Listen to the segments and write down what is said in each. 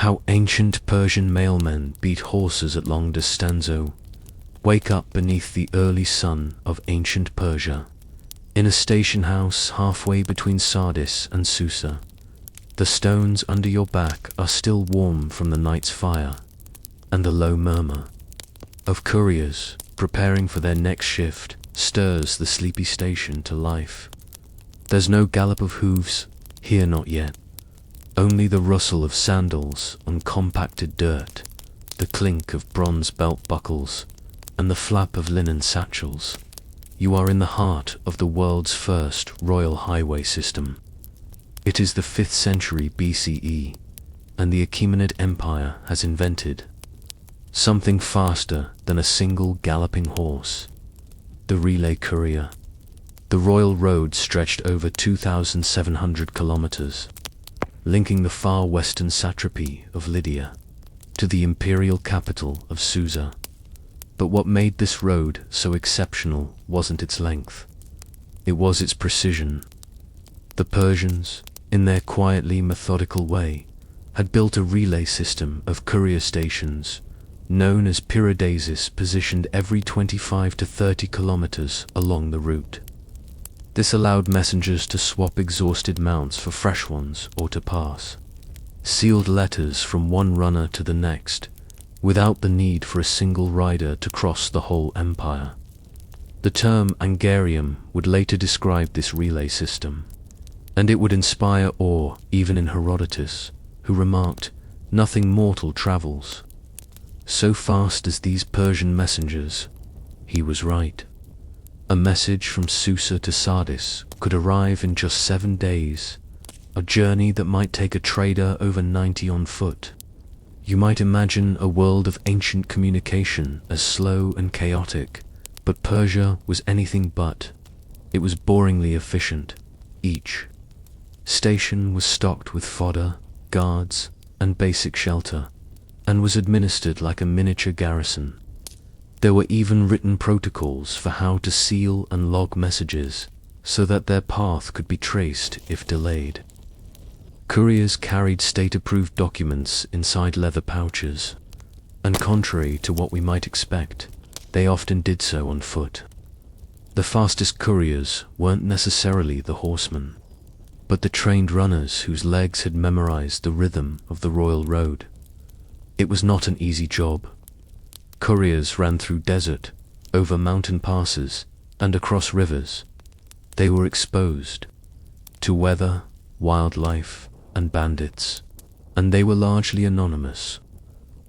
How ancient Persian mailmen beat horses at long distanzo, wake up beneath the early sun of ancient Persia. In a station house halfway between Sardis and Susa, the stones under your back are still warm from the night's fire, and the low murmur of couriers preparing for their next shift stirs the sleepy station to life. There's no gallop of hooves here, not yet. Only the rustle of sandals on compacted dirt, the clink of bronze belt buckles, and the flap of linen satchels. You are in the heart of the world's first royal highway system. It is the 5th century BCE, and the Achaemenid Empire has invented something faster than a single galloping horse: the relay courier. The royal road stretched over 2,700 kilometers, linking the far western satrapy of Lydia to the imperial capital of Susa. But what made this road so exceptional wasn't its length. It was its precision. The Persians, in their quietly methodical way, had built a relay system of courier stations known as pyrrhidases, positioned every 25 to 30 kilometers along the route. This allowed messengers to swap exhausted mounts for fresh ones or to pass sealed letters from one runner to the next, without the need for a single rider to cross the whole empire. The term angarium would later describe this relay system, and it would inspire awe even in Herodotus, who remarked, "Nothing mortal travels so fast as these Persian messengers." He was right. A message from Susa to Sardis could arrive in just 7 days, a journey that might take a trader over 90 on foot. You might imagine a world of ancient communication as slow and chaotic, but Persia was anything but. It was boringly efficient. Each station was stocked with fodder, guards, and basic shelter, and was administered like a miniature garrison. There were even written protocols for how to seal and log messages so that their path could be traced if delayed. Couriers carried state-approved documents inside leather pouches, and contrary to what we might expect, they often did so on foot. The fastest couriers weren't necessarily the horsemen, but the trained runners whose legs had memorized the rhythm of the royal road. It was not an easy job. Couriers ran through desert, over mountain passes, and across rivers. They were exposed to weather, wildlife, and bandits, and they were largely anonymous.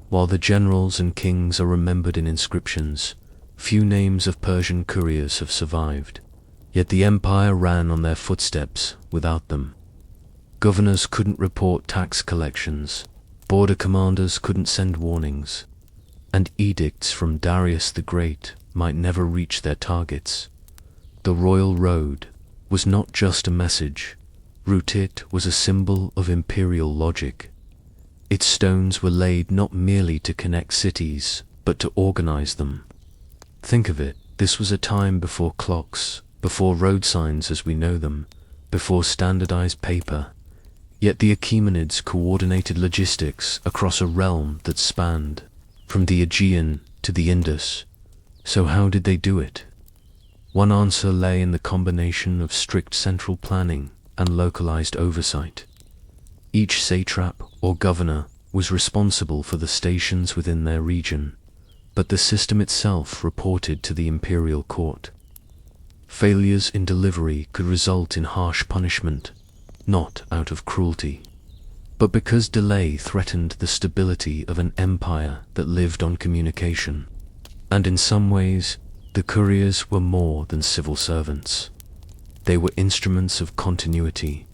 While the generals and kings are remembered in inscriptions, few names of Persian couriers have survived. Yet the empire ran on their footsteps without them. Governors couldn't report tax collections, border commanders couldn't send warnings, and edicts from Darius the Great might never reach their targets. The royal road was not just a message. It was a symbol of imperial logic. Its stones were laid not merely to connect cities, but to organize them. Think of it, this was a time before clocks, before road signs as we know them, before standardized paper. Yet the Achaemenids coordinated logistics across a realm that spanned from the Aegean to the Indus. So how did they do it? One answer lay in the combination of strict central planning and localized oversight. Each satrap or governor was responsible for the stations within their region, but the system itself reported to the imperial court. Failures in delivery could result in harsh punishment, not out of cruelty, but because delay threatened the stability of an empire that lived on communication. And in some ways, the couriers were more than civil servants. They were instruments of continuity.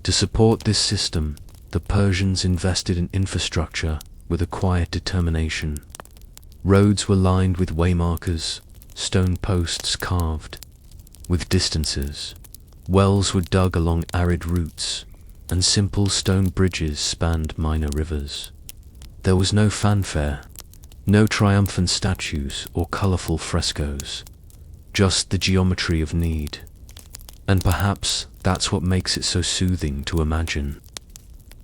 To support this system, the Persians invested in infrastructure with a quiet determination. Roads were lined with waymarkers, stone posts carved with distances. Wells were dug along arid routes, and simple stone bridges spanned minor rivers. There was no fanfare, no triumphant statues or colorful frescoes, just the geometry of need. And perhaps that's what makes it so soothing to imagine.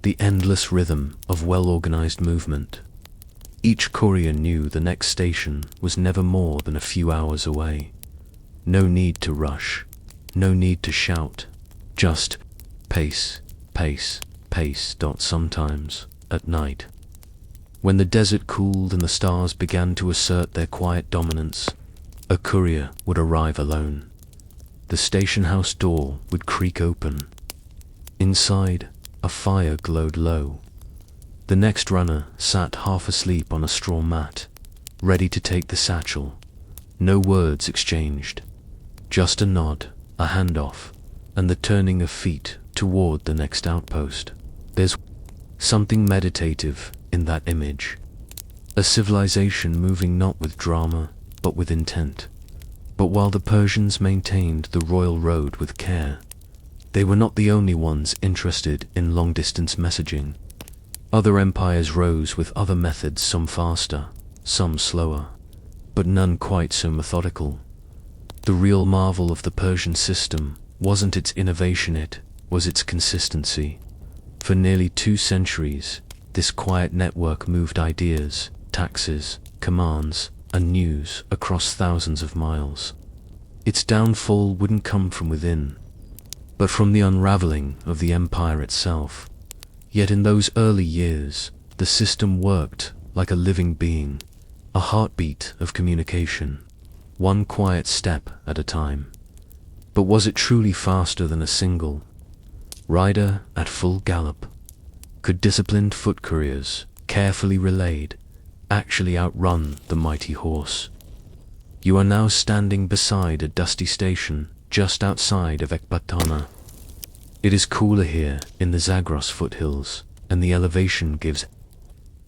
the endless rhythm of well-organized movement. Each courier knew the next station was never more than a few hours away. No need to rush, no need to shout, just pace, pace, pace. Sometimes, at night, when the desert cooled and the stars began to assert their quiet dominance, a courier would arrive alone. The station house door would creak open. Inside, a fire glowed low. The next runner sat half asleep on a straw mat, ready to take the satchel. No words exchanged, just a nod, a handoff, and the turning of feet toward the next outpost. There's something meditative in that image. A civilization moving not with drama, but with intent. But while the Persians maintained the royal road with care, they were not the only ones interested in long-distance messaging. Other empires rose with other methods, some faster, some slower, but none quite so methodical. The real marvel of the Persian system wasn't its innovation, it was its consistency. For nearly 2 centuries, this quiet network moved ideas, taxes, commands, and news across thousands of miles. Its downfall wouldn't come from within, but from the unraveling of the empire itself. Yet in those early years, the system worked like a living being, a heartbeat of communication, one quiet step at a time. But was it truly faster than a single rider at full gallop? Could disciplined foot couriers, carefully relayed, actually outrun the mighty horse? You are now standing beside a dusty station just outside of Ekbatana. It is cooler here in the Zagros foothills, and the elevation gives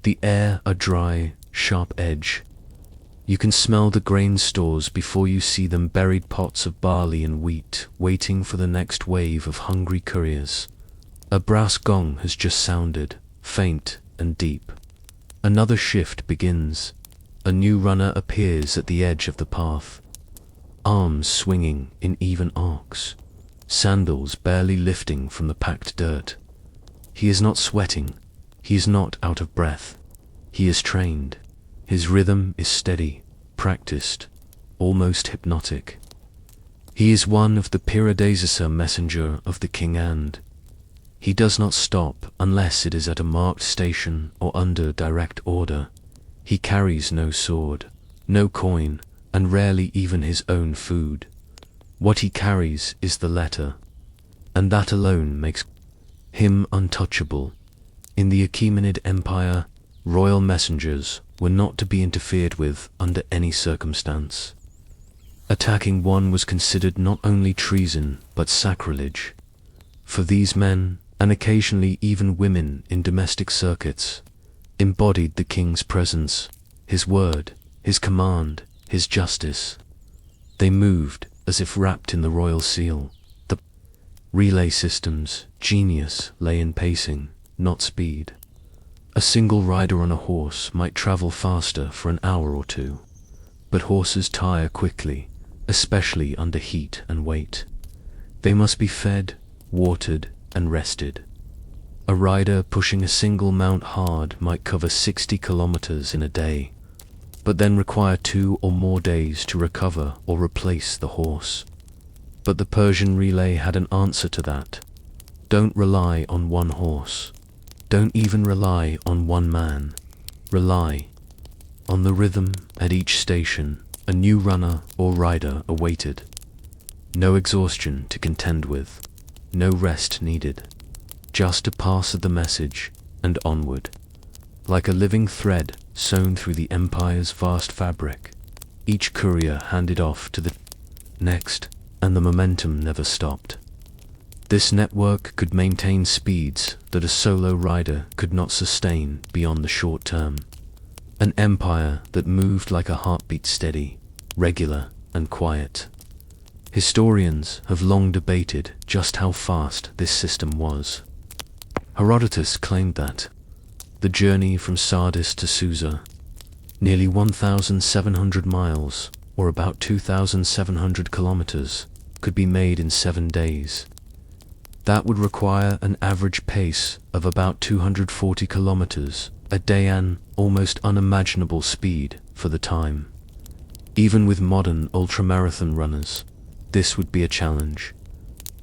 the air a dry, sharp edge. You can smell the grain stores before you see them, buried pots of barley and wheat, waiting for the next wave of hungry couriers. A brass gong has just sounded, faint and deep. Another shift begins. A new runner appears at the edge of the path, arms swinging in even arcs, sandals barely lifting from the packed dirt. He is not sweating, he is not out of breath. He is trained. His rhythm is steady, practiced, almost hypnotic. He is one of the Piradesisa, messenger of the king, and he does not stop unless it is at a marked station or under direct order. He carries no sword, no coin, and rarely even his own food. What he carries is the letter, and that alone makes him untouchable. In the Achaemenid Empire, royal messengers were not to be interfered with under any circumstance. Attacking one was considered not only treason, but sacrilege. For these men, and occasionally even women in domestic circuits, embodied the king's presence, his word, his command, his justice. They moved as if wrapped in the royal seal. The relay system's genius lay in pacing, not speed. A single rider on a horse might travel faster for an hour or two, but horses tire quickly, especially under heat and weight. They must be fed, watered, and rested. A rider pushing a single mount hard might cover 60 kilometers in a day, but then require 2 or more days to recover or replace the horse. But the Persian relay had an answer to that. Don't rely on one horse. Don't even rely on one man. Rely on the rhythm. At each station, a new runner or rider awaited. No exhaustion to contend with, no rest needed. Just to pass the message and onward. Like a living thread sewn through the empire's vast fabric, each courier handed off to the next, and the momentum never stopped. This network could maintain speeds that a solo rider could not sustain beyond the short term. An empire that moved like a heartbeat, steady, regular, and quiet. Historians have long debated just how fast this system was. Herodotus claimed that the journey from Sardis to Susa, nearly 1,700 miles, or about 2,700 kilometers, could be made in 7 days. That would require an average pace of about 240 kilometers a day, an almost unimaginable speed for the time. Even with modern ultramarathon runners, this would be a challenge.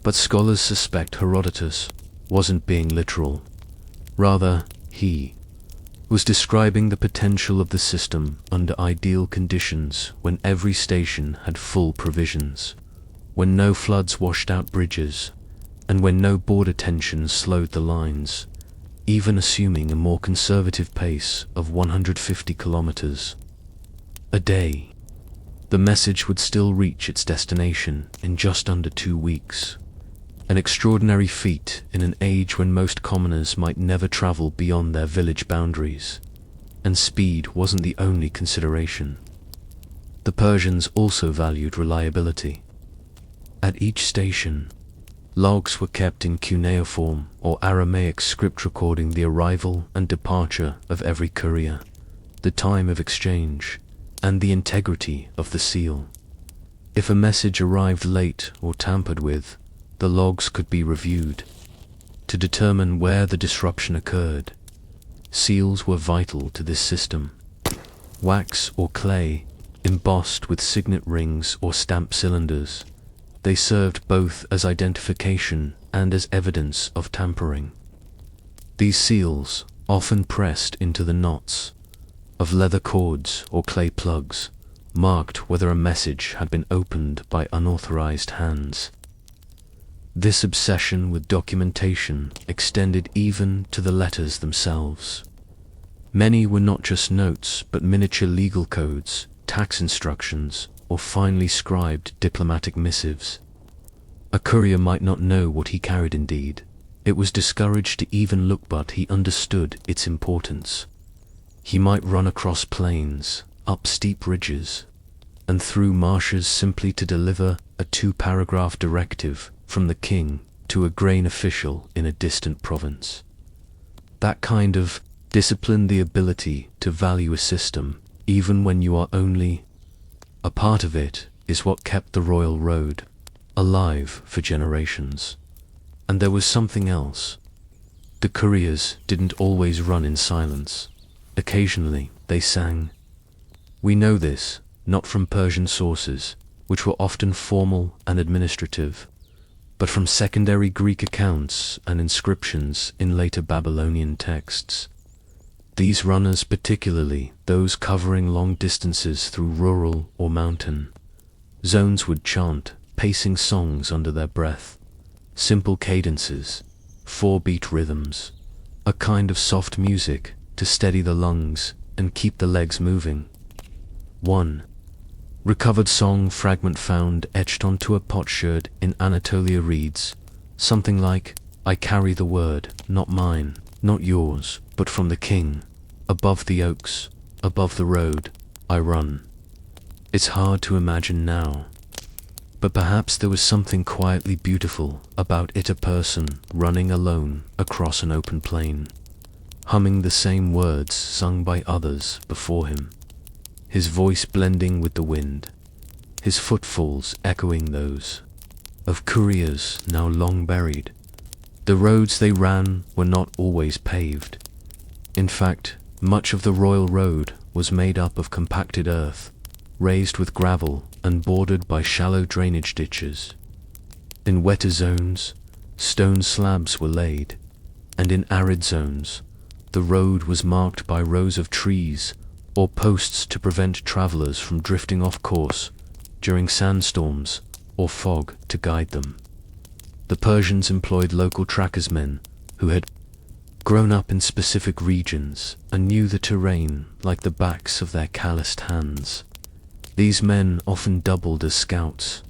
But scholars suspect Herodotus wasn't being literal. Rather, he was describing the potential of the system under ideal conditions, when every station had full provisions, when no floods washed out bridges, and when no border tensions slowed the lines. Even assuming a more conservative pace of 150 kilometers a day, the message would still reach its destination in just under 2 weeks. An extraordinary feat in an age when most commoners might never travel beyond their village boundaries. And speed wasn't the only consideration. The Persians also valued reliability. At each station, logs were kept in cuneiform or Aramaic script recording the arrival and departure of every courier, the time of exchange, and the integrity of the seal. If a message arrived late or tampered with, the logs could be reviewed to determine where the disruption occurred. Seals were vital to this system. Wax or clay, embossed with signet rings or stamp cylinders, they served both as identification and as evidence of tampering. These seals, often pressed into the knots of leather cords or clay plugs, marked whether a message had been opened by unauthorized hands. This obsession with documentation extended even to the letters themselves. Many were not just notes, but miniature legal codes, tax instructions, or finely scribed diplomatic missives. A courier might not know what he carried indeed. It was discouraged to even look, but he understood its importance. He might run across plains, up steep ridges, and through marshes simply to deliver a 2-paragraph directive from the king to a grain official in a distant province. That kind of discipline, the ability to value a system, even when you are only a part of it, is what kept the royal road alive for generations. And there was something else. The couriers didn't always run in silence. Occasionally, they sang. We know this, not from Persian sources, which were often formal and administrative, but from secondary Greek accounts and inscriptions in later Babylonian texts. These runners, particularly those covering long distances through rural or mountain zones, would chant, pacing songs under their breath, simple cadences, 4-beat rhythms, a kind of soft music to steady the lungs and keep the legs moving. One recovered song fragment found etched onto a potsherd in Anatolia reads something like, I carry the word, not mine, not yours, but from the king. Above the oaks, above the road, I run. It's hard to imagine now, but perhaps there was something quietly beautiful about it, a person running alone across an open plain, humming the same words sung by others before him, his voice blending with the wind, his footfalls echoing those of couriers now long buried. The roads they ran were not always paved. In fact, much of the royal road was made up of compacted earth, raised with gravel and bordered by shallow drainage ditches. In wetter zones, stone slabs were laid, and in arid zones, the road was marked by rows of trees or posts to prevent travelers from drifting off course during sandstorms or fog to guide them. The Persians employed local trackers, men who had grown up in specific regions and knew the terrain like the backs of their calloused hands. These men often doubled as scouts,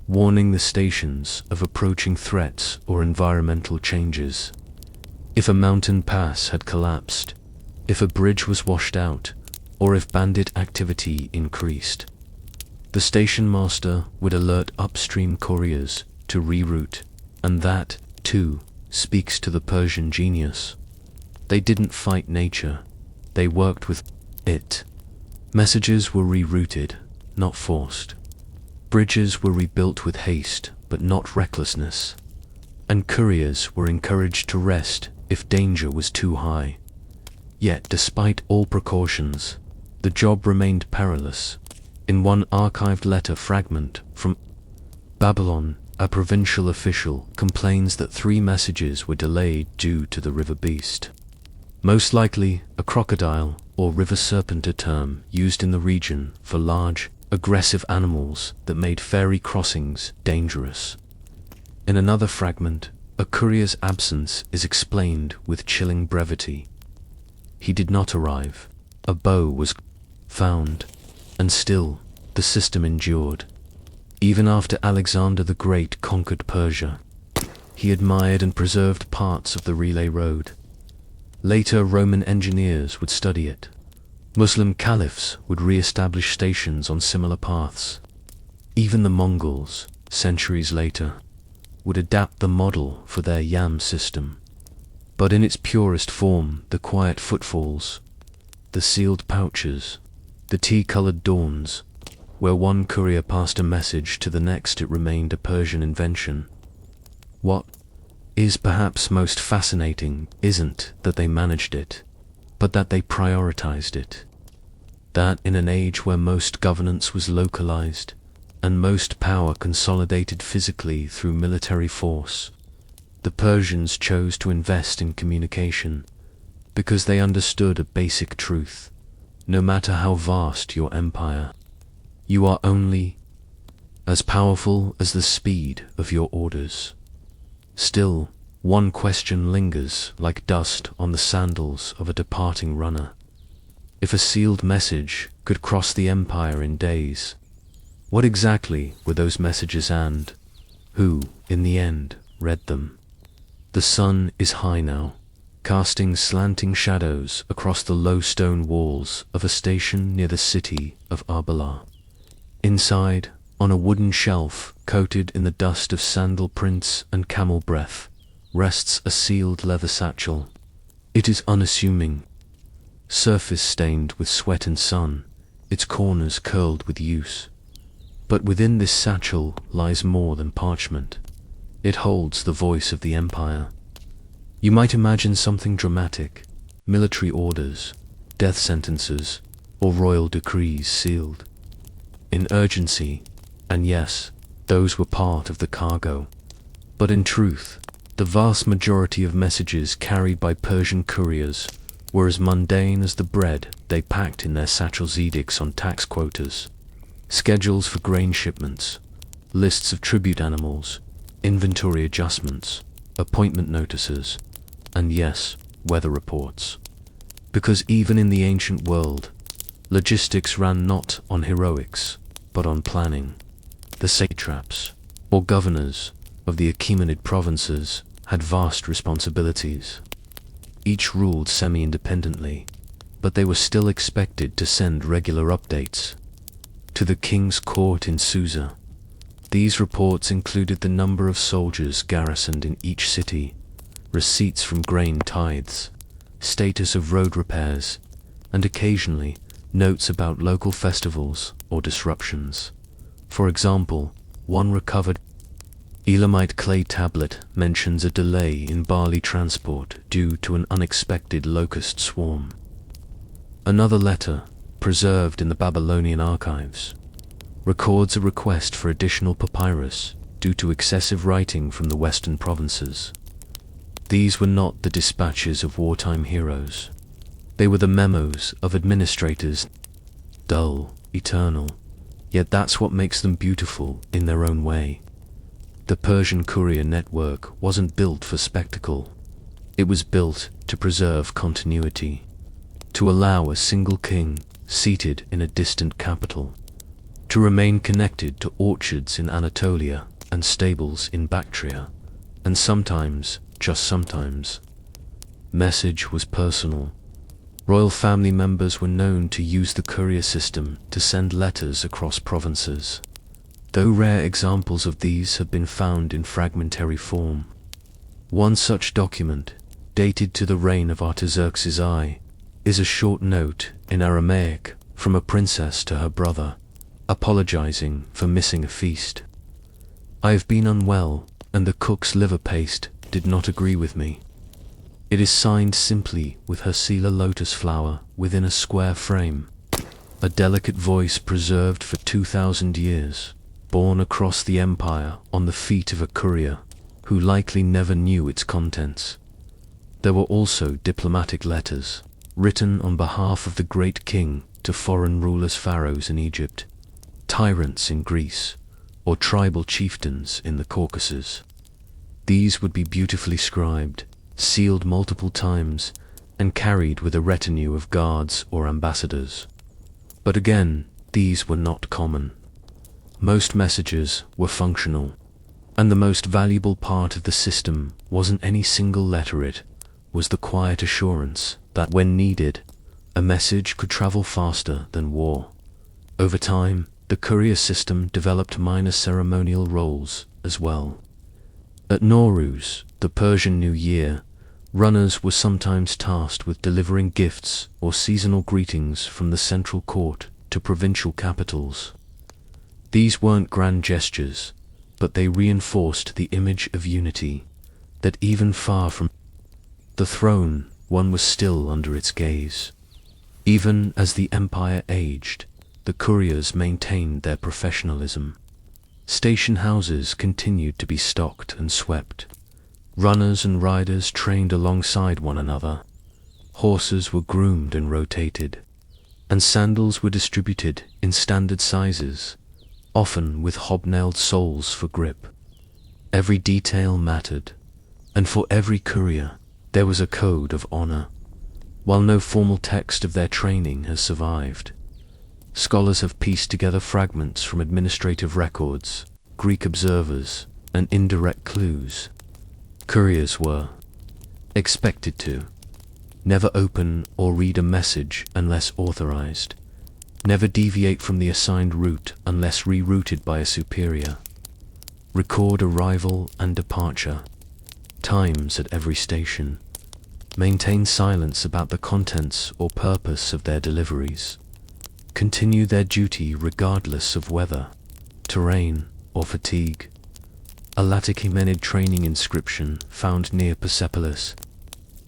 warning the stations of approaching threats or environmental changes. If a mountain pass had collapsed, if a bridge was washed out, or if bandit activity increased, the station master would alert upstream couriers to reroute, and that, too, speaks to the Persian genius. They didn't fight nature, they worked with it. Messages were rerouted, not forced. Bridges were rebuilt with haste, but not recklessness. and couriers were encouraged to rest if danger was too high. Yet, despite all precautions, the job remained perilous. In one archived letter fragment from Babylon, a provincial official complains that 3 messages were delayed due to the river beast. Most likely a crocodile or river serpent, a term used in the region for large, aggressive animals that made ferry crossings dangerous. In another fragment, a courier's absence is explained with chilling brevity. He did not arrive. A bow was found, and still the system endured. Even after Alexander the Great conquered Persia, he admired and preserved parts of the relay road. Later, Roman engineers would study it. Muslim caliphs would re-establish stations on similar paths. Even the Mongols, centuries later, would adapt the model for their yam system. But in its purest form, the quiet footfalls, the sealed pouches, the tea-colored dawns, where one courier passed a message to the next, it remained a Persian invention. What is perhaps most fascinating isn't that they managed it, but that they prioritized it. That in an age where most governance was localized, and most power consolidated physically through military force, the Persians chose to invest in communication, because they understood a basic truth: no matter how vast your empire, you are only as powerful as the speed of your orders. Still, one question lingers like dust on the sandals of a departing runner. If a sealed message could cross the empire in days, what exactly were those messages, and who, in the end, read them? The sun is high now, casting slanting shadows across the low stone walls of a station near the city of Arbela. Inside, on a wooden shelf coated in the dust of sandal prints and camel breath, rests a sealed leather satchel. It is unassuming, surface stained with sweat and sun, its corners curled with use. But within this satchel lies more than parchment. It holds the voice of the empire. You might imagine something dramatic: military orders, death sentences, or royal decrees sealed in urgency, and yes, those were part of the cargo. But in truth, the vast majority of messages carried by Persian couriers were as mundane as the bread they packed in their satchels: edicts on tax quotas, schedules for grain shipments, lists of tribute animals, inventory adjustments, appointment notices, and yes, weather reports. Because even in the ancient world, logistics ran not on heroics, but on planning. The satraps, or governors, of the Achaemenid provinces had vast responsibilities. Each ruled semi-independently, but they were still expected to send regular updates to the king's court in Susa. These reports included the number of soldiers garrisoned in each city, receipts from grain tithes, status of road repairs, and occasionally notes about local festivals or disruptions. For example, one recovered Elamite clay tablet mentions a delay in barley transport due to an unexpected locust swarm. Another letter, preserved in the Babylonian archives, records a request for additional papyrus due to excessive writing from the western provinces. These were not the dispatches of wartime heroes. They were the memos of administrators, dull, eternal, yet that's what makes them beautiful in their own way. The Persian courier network wasn't built for spectacle. It was built to preserve continuity, to allow a single king, seated in a distant capital, to remain connected to orchards in Anatolia and stables in Bactria, and sometimes, just sometimes, message was personal. Royal family members were known to use the courier system to send letters across provinces, though rare examples of these have been found in fragmentary form. One such document, dated to the reign of Artaxerxes I, is a short note in Aramaic from a princess to her brother, apologizing for missing a feast. "I have been unwell, and the cook's liver paste did not agree with me. It is signed simply with her Sela lotus flower within a square frame. A delicate voice preserved for 2,000 years, born across the empire on the feet of a courier who likely never knew its contents. There were also diplomatic letters, written on behalf of the great king to foreign rulers, pharaohs in Egypt, tyrants in Greece, or tribal chieftains in the Caucasus. These would be beautifully scribed, sealed multiple times, and carried with a retinue of guards or ambassadors. But again, these were not common. Most messages were functional, and the most valuable part of the system wasn't any single letter, it was the quiet assurance that when needed, a message could travel faster than war. Over time, the courier system developed minor ceremonial roles as well. At Nowruz, the Persian New Year, runners were sometimes tasked with delivering gifts or seasonal greetings from the central court to provincial capitals. These weren't grand gestures, but they reinforced the image of unity, that even far from the throne, one was still under its gaze. Even as the empire aged, the couriers maintained their professionalism. Station houses continued to be stocked and swept. Runners and riders trained alongside one another. Horses were groomed and rotated, and sandals were distributed in standard sizes, often with hobnailed soles for grip. Every detail mattered, and for every courier there was a code of honor. While no formal text of their training has survived, scholars have pieced together fragments from administrative records, Greek observers, and indirect clues. Couriers were expected to never open or read a message unless authorized, never deviate from the assigned route unless rerouted by a superior, record arrival and departure, times at every station, maintain silence about the contents or purpose of their deliveries, continue their duty regardless of weather, terrain, or fatigue. A Achaemenid training inscription found near Persepolis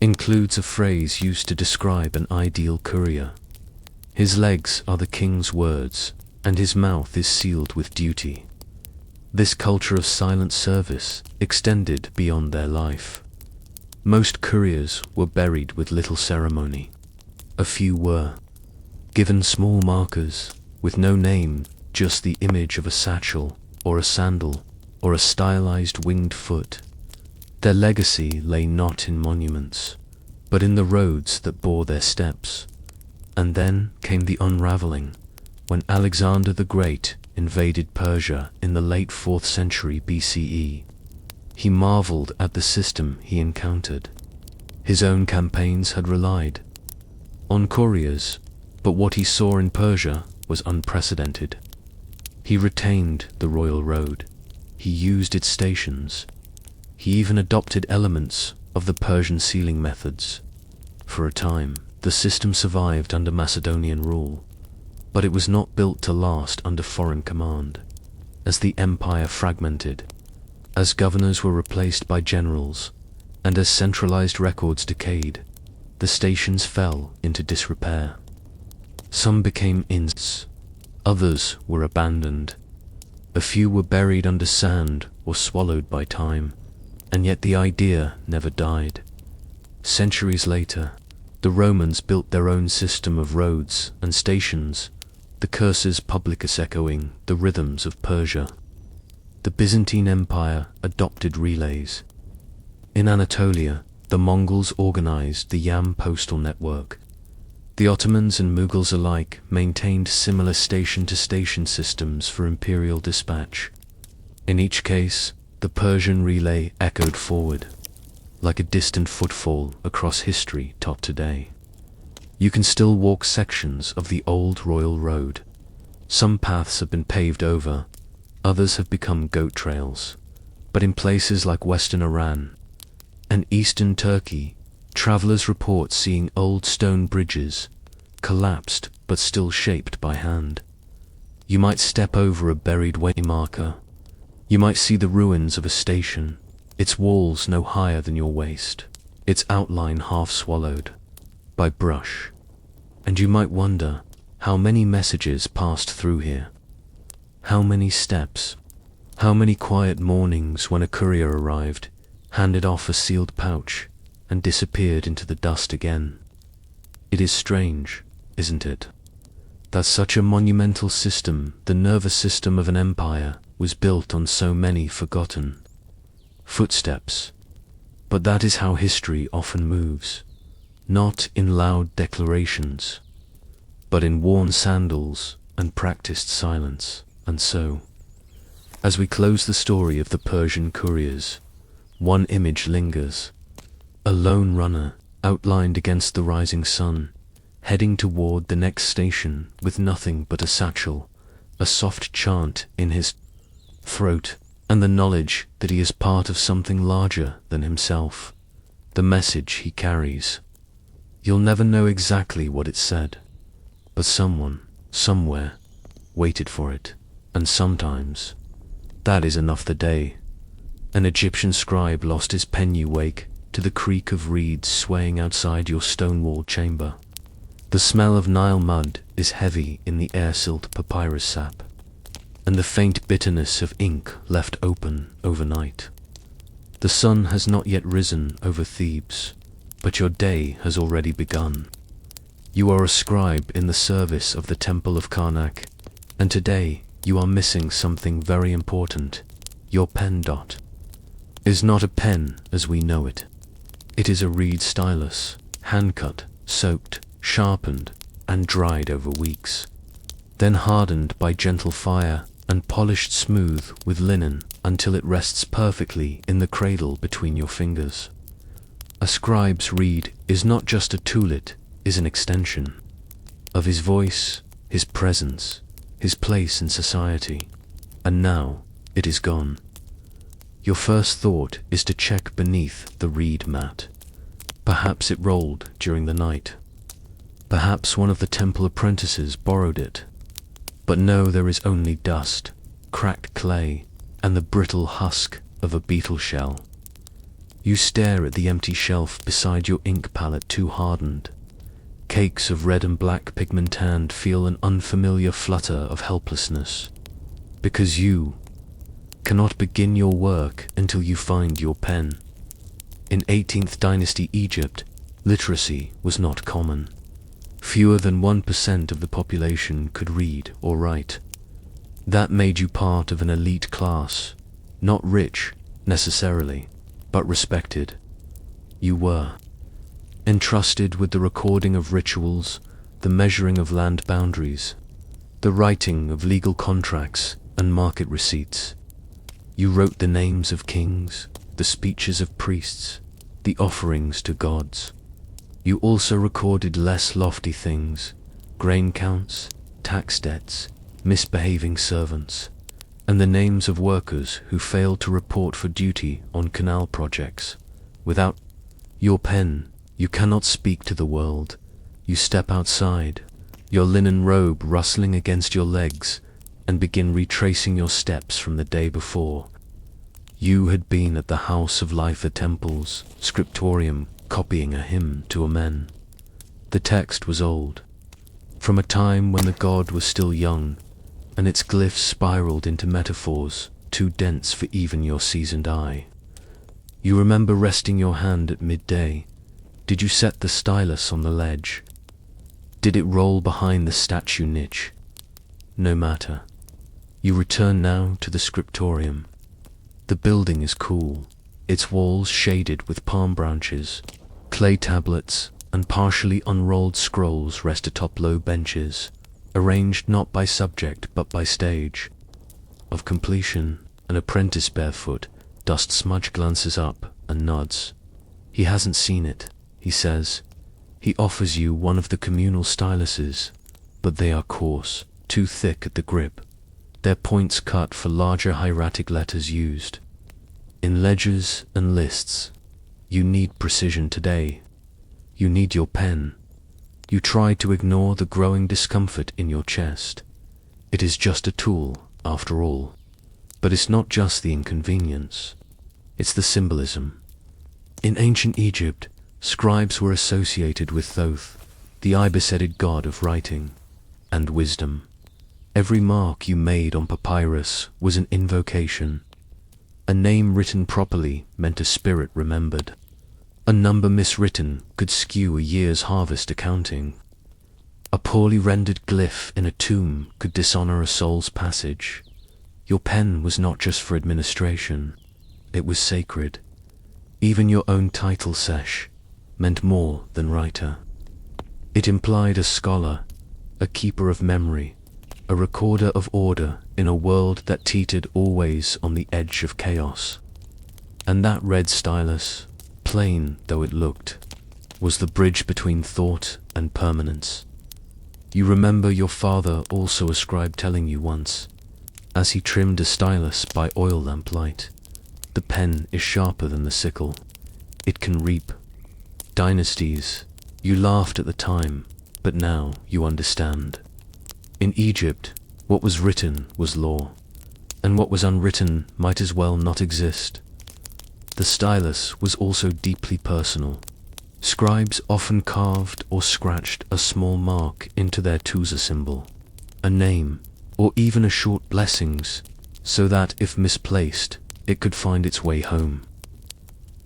includes a phrase used to describe an ideal courier. His legs are the king's words, and his mouth is sealed with duty. This culture of silent service extended beyond their life. Most couriers were buried with little ceremony. A few were given small markers, with no name, just the image of a satchel, or a sandal, or a stylized winged foot. Their legacy lay not in monuments, but in the roads that bore their steps. And then came the unraveling, when Alexander the Great invaded Persia in the late 4th century BCE. He marveled at the system he encountered. His own campaigns had relied on couriers, but what he saw in Persia was unprecedented. He retained the royal road. He used its stations. He even adopted elements of the Persian sealing methods. For a time, the system survived under Macedonian rule, but it was not built to last under foreign command. As the empire fragmented, as governors were replaced by generals, and as centralized records decayed, the stations fell into disrepair. Some became inns, others were abandoned. A few were buried under sand or swallowed by time, and yet the idea never died. Centuries later, the Romans built their own system of roads and stations, the cursus publicus echoing the rhythms of Persia. The Byzantine Empire adopted relays. In Anatolia, the Mongols organized the Yam postal network. The Ottomans and Mughals alike maintained similar station-to-station systems for imperial dispatch. In each case, the Persian relay echoed forward, like a distant footfall across history taught today. You can still walk sections of the old royal road. Some paths have been paved over, others have become goat trails. But in places like western Iran and eastern Turkey, travelers report seeing old stone bridges, collapsed but still shaped by hand. You might step over a buried way marker, You might see the ruins of a station, its walls no higher than your waist, its outline half swallowed by brush, and you might wonder how many messages passed through here, how many steps, how many quiet mornings when a courier arrived, handed off a sealed pouch, and disappeared into the dust again. It is strange, isn't it, that such a monumental system, the nervous system of an empire, was built on so many forgotten footsteps. But that is how history often moves, not in loud declarations, but in worn sandals and practiced silence. And so, as we close the story of the Persian couriers, one image lingers: a lone runner, outlined against the rising sun, heading toward the next station with nothing but a satchel, a soft chant in his throat, and the knowledge that he is part of something larger than himself. The message he carries. You'll never know exactly what it said, but someone, somewhere, waited for it, and sometimes that is enough. The day an Egyptian scribe lost his pen, you wake to the creak of reeds swaying outside your stone-walled chamber. The smell of Nile mud is heavy in the air, silt papyrus sap, and the faint bitterness of ink left open overnight. The sun has not yet risen over Thebes, but your day has already begun. You are a scribe in the service of the temple of Karnak, and today you are missing something very important. Your pen dot is not a pen as we know it. It is a reed stylus, hand-cut, soaked, sharpened, and dried over weeks, then hardened by gentle fire and polished smooth with linen until it rests perfectly in the cradle between your fingers. A scribe's reed is not just a tool, it is an extension of his voice, his presence, his place in society. And now it is gone. Your first thought is to check beneath the reed mat. Perhaps it rolled during the night. Perhaps one of the temple apprentices borrowed it. But no, there is only dust, cracked clay, and the brittle husk of a beetle shell. You stare at the empty shelf beside your ink palette, too hardened. Cakes of red and black pigment feel an unfamiliar flutter of helplessness, because you cannot begin your work until you find your pen. In 18th dynasty Egypt, literacy was not common. Fewer than 1% of the population could read or write. That made you part of an elite class, not rich necessarily, but respected. You were entrusted with the recording of rituals, the measuring of land boundaries, the writing of legal contracts and market receipts. You wrote the names of kings, the speeches of priests, the offerings to gods. You also recorded less lofty things: grain counts, tax debts, misbehaving servants, and the names of workers who failed to report for duty on canal projects. Without your pen, you cannot speak to the world. You step outside, your linen robe rustling against your legs, and begin retracing your steps from the day before. You had been at the house of life, the temple's scriptorium, copying a hymn to Amen. The text was old, from a time when the god was still young, and its glyphs spiraled into metaphors too dense for even your seasoned eye. You remember resting your hand at midday. Did you set the stylus on the ledge? Did it roll behind the statue niche? No matter. You return now to the scriptorium. The building is cool, its walls shaded with palm branches. Clay tablets and partially unrolled scrolls rest atop low benches, arranged not by subject but by stage. Of completion, an apprentice barefoot, dust smudge, glances up and nods. He hasn't seen it, he says. He offers you one of the communal styluses, but they are coarse, too thick at the grip. Their points cut for larger hieratic letters used in ledgers and lists. You need precision today. You need your pen. You try to ignore the growing discomfort in your chest. It is just a tool, after all. But it's not just the inconvenience, it's the symbolism. In ancient Egypt, scribes were associated with Thoth, the ibis-headed god of writing and wisdom. Every mark you made on papyrus was an invocation. A name written properly meant a spirit remembered. A number miswritten could skew a year's harvest accounting. A poorly rendered glyph in a tomb could dishonor a soul's passage. Your pen was not just for administration, it was sacred. Even your own title sesh meant more than writer. It implied a scholar, a keeper of memory, a recorder of order in a world that teetered always on the edge of chaos. And that red stylus, plain though it looked, was the bridge between thought and permanence. You remember your father also a scribe telling you once, as he trimmed a stylus by oil lamplight, the pen is sharper than the sickle. It can reap dynasties. You laughed at the time, but now you understand. In Egypt, what was written was law, and what was unwritten might as well not exist. The stylus was also deeply personal. Scribes often carved or scratched a small mark into their Tusa symbol, a name, or even a short blessings, so that if misplaced, it could find its way home.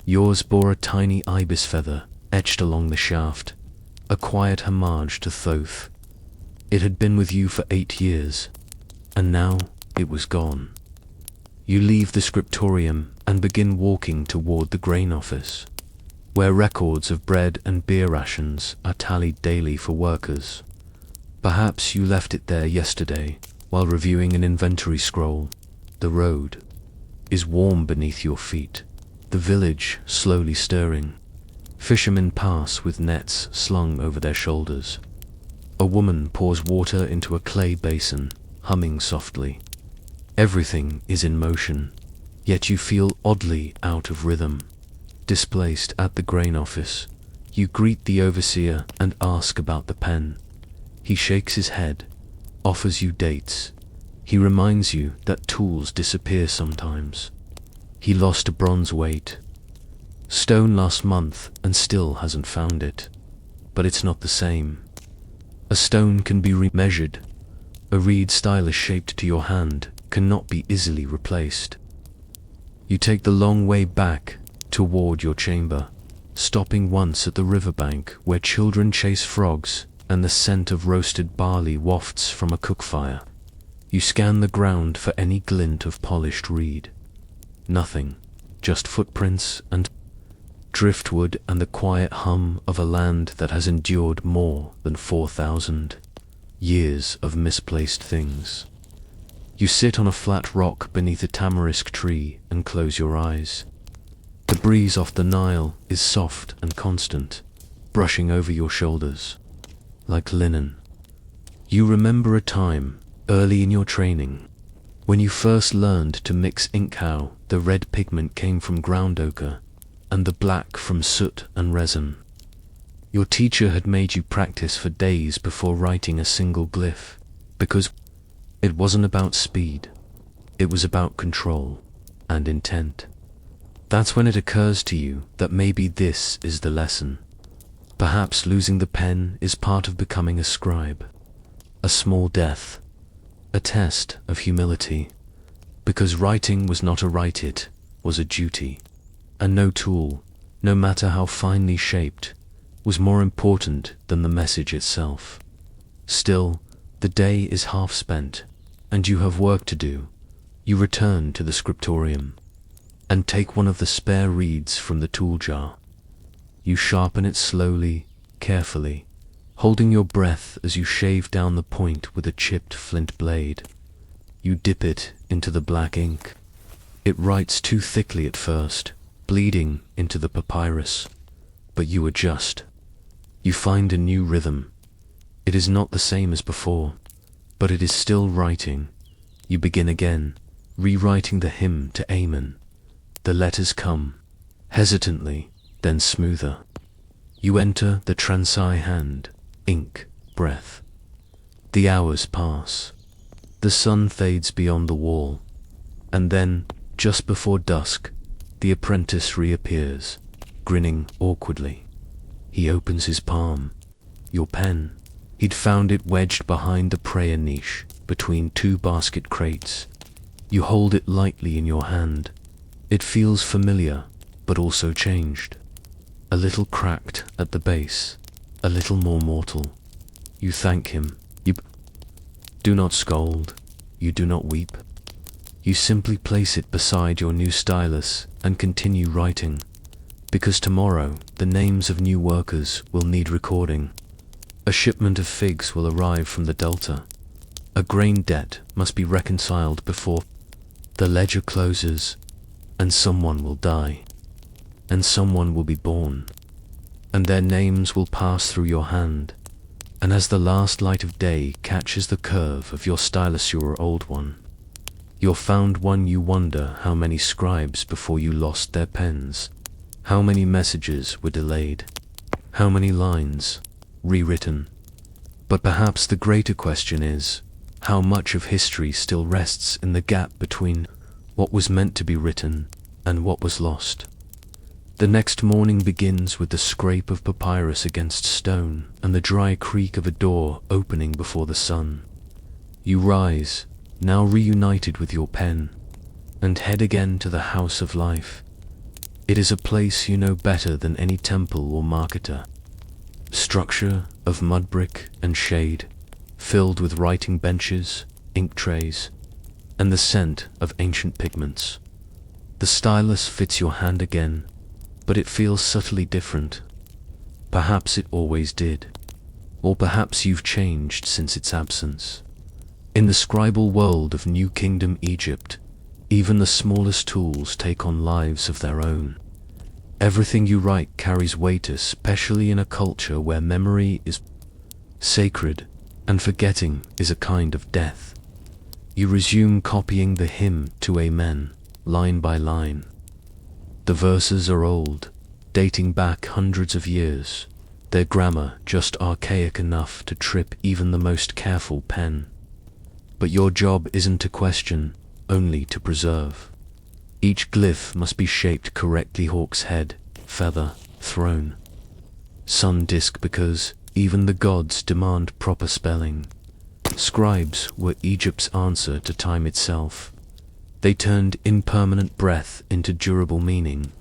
Yours bore a tiny ibis feather etched along the shaft, a quiet homage to Thoth. It had been with you for 8 years, and now it was gone. You leave the scriptorium and begin walking toward the grain office, where records of bread and beer rations are tallied daily for workers. Perhaps you left it there yesterday while reviewing an inventory scroll. The road is warm beneath your feet, the village slowly stirring. Fishermen pass with nets slung over their shoulders. A woman pours water into a clay basin, humming softly. Everything is in motion, yet you feel oddly out of rhythm. Displaced at the grain office, you greet the overseer and ask about the pen. He shakes his head, offers you dates. He reminds you that tools disappear sometimes. He lost a bronze weight stone last month and still hasn't found it. But it's not the same. A stone can be remeasured. A reed stylus shaped to your hand cannot be easily replaced. You take the long way back toward your chamber, stopping once at the riverbank where children chase frogs and the scent of roasted barley wafts from a cook fire. You scan the ground for any glint of polished reed. Nothing, just footprints and driftwood and the quiet hum of a land that has endured more than 4,000 years of misplaced things. You sit on a flat rock beneath a tamarisk tree and close your eyes. The breeze off the Nile is soft and constant, brushing over your shoulders like linen. You remember a time early in your training when you first learned to mix ink, how the red pigment came from ground ochre and the black from soot and resin. Your teacher had made you practice for days before writing a single glyph, because it wasn't about speed, it was about control and intent. That's when it occurs to you that maybe this is the lesson. Perhaps losing the pen is part of becoming a scribe, a small death, a test of humility, because writing was not a right, it was a duty, and no tool, no matter how finely shaped, was more important than the message itself. Still, the day is half spent, and you have work to do. You return to the scriptorium and take one of the spare reeds from the tool jar. You sharpen it slowly, carefully, holding your breath as you shave down the point with a chipped flint blade. You dip it into the black ink. It writes too thickly at first, bleeding into the papyrus, but you adjust. You find a new rhythm. It is not the same as before, but it is still writing. You begin again, rewriting the hymn to Amen. The letters come, hesitantly, then smoother. You enter the transai hand, ink, breath. The hours pass. The sun fades beyond the wall, And then, just before dusk, the apprentice reappears, grinning awkwardly. He opens his palm. Your pen. He'd found it wedged behind the prayer niche, between two basket crates. You hold it lightly in your hand. It feels familiar, but also changed. A little cracked at the base, a little more mortal. You thank him. You do not scold. You do not weep. You simply place it beside your new stylus and continue writing, because tomorrow the names of new workers will need recording. A shipment of figs will arrive from the Delta. A grain debt must be reconciled before the ledger closes, and someone will die, and someone will be born, and their names will pass through your hand, and as the last light of day catches the curve of your stylus, your old one, your found one, you wonder how many scribes before you lost their pens, how many messages were delayed, how many lines rewritten. But perhaps the greater question is, how much of history still rests in the gap between what was meant to be written and what was lost. The next morning begins with the scrape of papyrus against stone and the dry creak of a door opening before the sun. You rise, now reunited with your pen, and head again to the house of life. It is a place you know better than any temple or marketer. Structure of mud brick and shade, filled with writing benches, ink trays, and the scent of ancient pigments. The stylus fits your hand again, but it feels subtly different. Perhaps it always did, or perhaps you've changed since its absence. In the scribal world of New Kingdom Egypt, even the smallest tools take on lives of their own. Everything you write carries weight, especially in a culture where memory is sacred and forgetting is a kind of death. You resume copying the hymn to Amen, line by line. The verses are old, dating back hundreds of years, their grammar just archaic enough to trip even the most careful pen. But your job isn't to question, only to preserve. Each glyph must be shaped correctly: hawk's head, feather, throne, sun disk, because even the gods demand proper spelling. Scribes were Egypt's answer to time itself. They turned impermanent breath into durable meaning.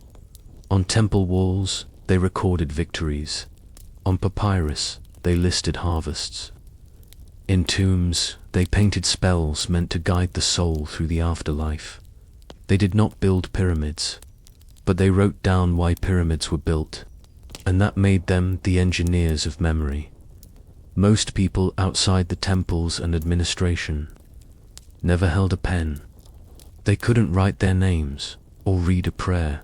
On temple walls, they recorded victories. On papyrus, they listed harvests. In tombs, they painted spells meant to guide the soul through the afterlife. They did not build pyramids, but they wrote down why pyramids were built, and that made them the engineers of memory. Most people outside the temples and administration never held a pen. They couldn't write their names or read a prayer,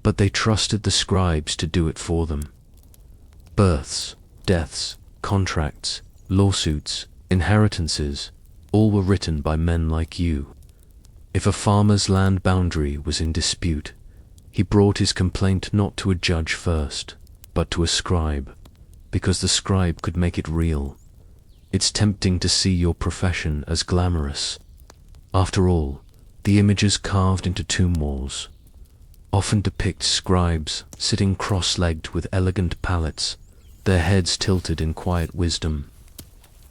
but they trusted the scribes to do it for them. Births, deaths, contracts, lawsuits, inheritances, all were written by men like you. If a farmer's land boundary was in dispute, he brought his complaint not to a judge first, but to a scribe, because the scribe could make it real. It's tempting to see your profession as glamorous. After all, the images carved into tomb walls often depict scribes sitting cross-legged with elegant palettes, their heads tilted in quiet wisdom.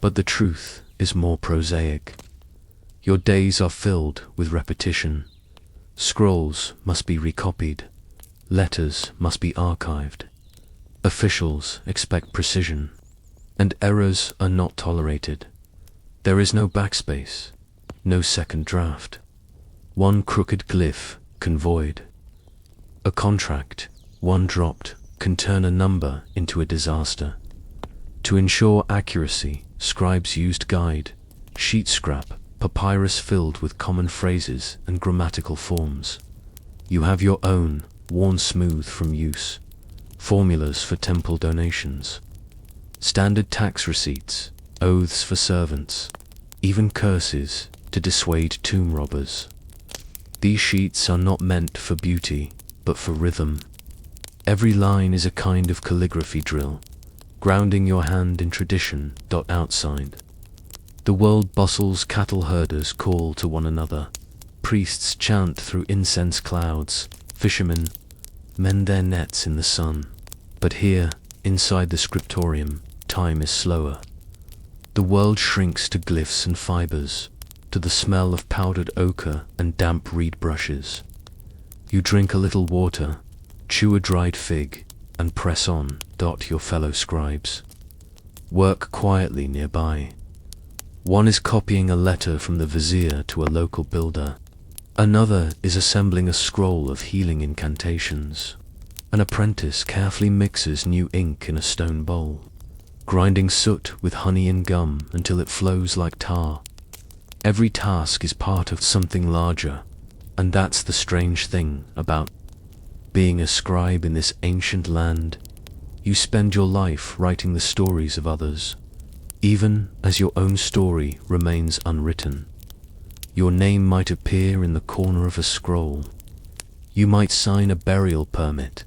But the truth is more prosaic. Your days are filled with repetition. Scrolls must be recopied. Letters must be archived. Officials expect precision, and errors are not tolerated. There is no backspace, no second draft. One crooked glyph can void a contract. One dropped can turn a number into a disaster. To ensure accuracy, scribes used guide, sheet scrap, papyrus filled with common phrases and grammatical forms. You have your own, worn smooth from use, formulas for temple donations, standard tax receipts, oaths for servants, even curses to dissuade tomb robbers. These sheets are not meant for beauty, but for rhythm. Every line is a kind of calligraphy drill, grounding your hand in tradition. Outside, the world bustles, cattle herders call to one another. Priests chant through incense clouds, fishermen mend their nets in the sun. But here, inside the scriptorium, time is slower. The world shrinks to glyphs and fibers, to the smell of powdered ochre and damp reed brushes. You drink a little water, chew a dried fig, and press on, your fellow scribes. Work quietly nearby. One is copying a letter from the vizier to a local builder. Another is assembling a scroll of healing incantations. An apprentice carefully mixes new ink in a stone bowl, grinding soot with honey and gum until it flows like tar. Every task is part of something larger, and that's the strange thing about being a scribe in this ancient land. You spend your life writing the stories of others, even as your own story remains unwritten. Your name might appear in the corner of a scroll. You might sign a burial permit,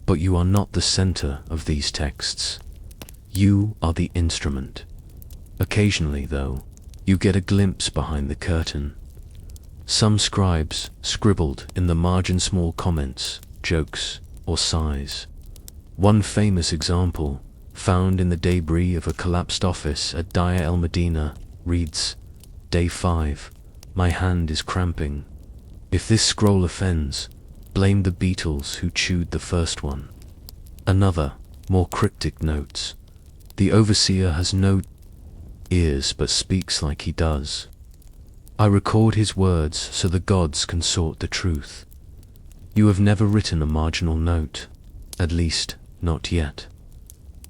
but you are not the center of these texts. You are the instrument. Occasionally, though, you get a glimpse behind the curtain. Some scribes scribbled in the margin small comments, jokes, or sighs. One famous example, found in the debris of a collapsed office at Dia El Medina, reads, "Day 5, my hand is cramping. If this scroll offends, blame the beetles who chewed the first one." Another, more cryptic notes, "The overseer has no ears but speaks like he does. I record his words so the gods can sort the truth." You have never written a marginal note, at least, not yet.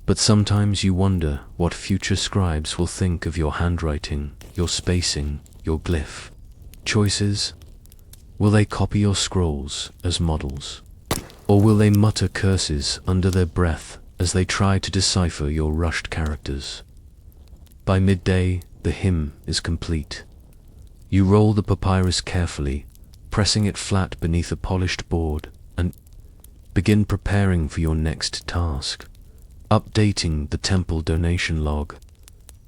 But sometimes you wonder what future scribes will think of your handwriting, your spacing, your glyph choices. Will they copy your scrolls as models? Or will they mutter curses under their breath as they try to decipher your rushed characters? By midday, the hymn is complete. You roll the papyrus carefully, pressing it flat beneath a polished board, and begin preparing for your next task, updating the temple donation log.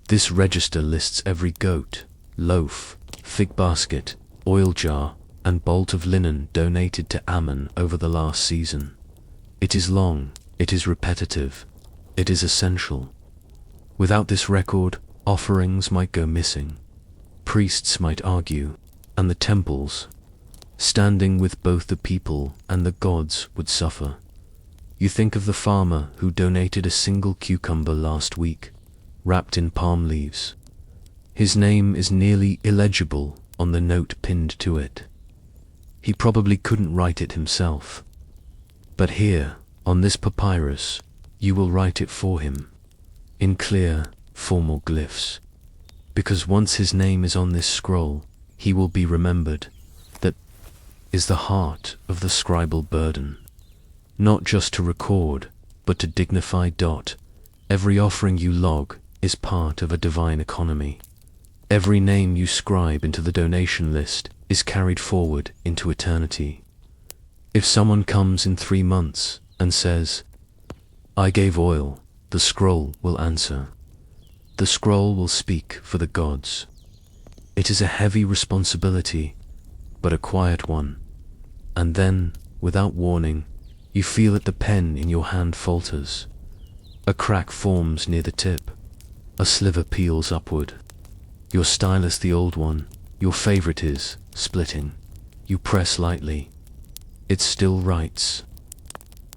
This register lists every goat, loaf, fig basket, oil jar, and bolt of linen donated to Ammon over the last season. It is long, it is repetitive, it is essential. Without this record, offerings might go missing. Priests might argue, and the temples, standing with both the people and the gods, would suffer. You think of the farmer who donated a single cucumber last week, wrapped in palm leaves. His name is nearly illegible on the note pinned to it. He probably couldn't write it himself. But here, on this papyrus, you will write it for him, in clear, formal glyphs. Because once his name is on this scroll, he will be remembered. That is the heart of the scribal burden. Not just to record, but to dignify. Every offering you log is part of a divine economy. Every name you scribe into the donation list is carried forward into eternity. If someone comes in 3 months and says, "I gave oil," the scroll will answer. The scroll will speak for the gods. It is a heavy responsibility, but a quiet one. And then, without warning, you feel that the pen in your hand falters. A crack forms near the tip. A sliver peels upward. Your stylus, the old one, your favorite, is splitting. You press lightly. It still writes.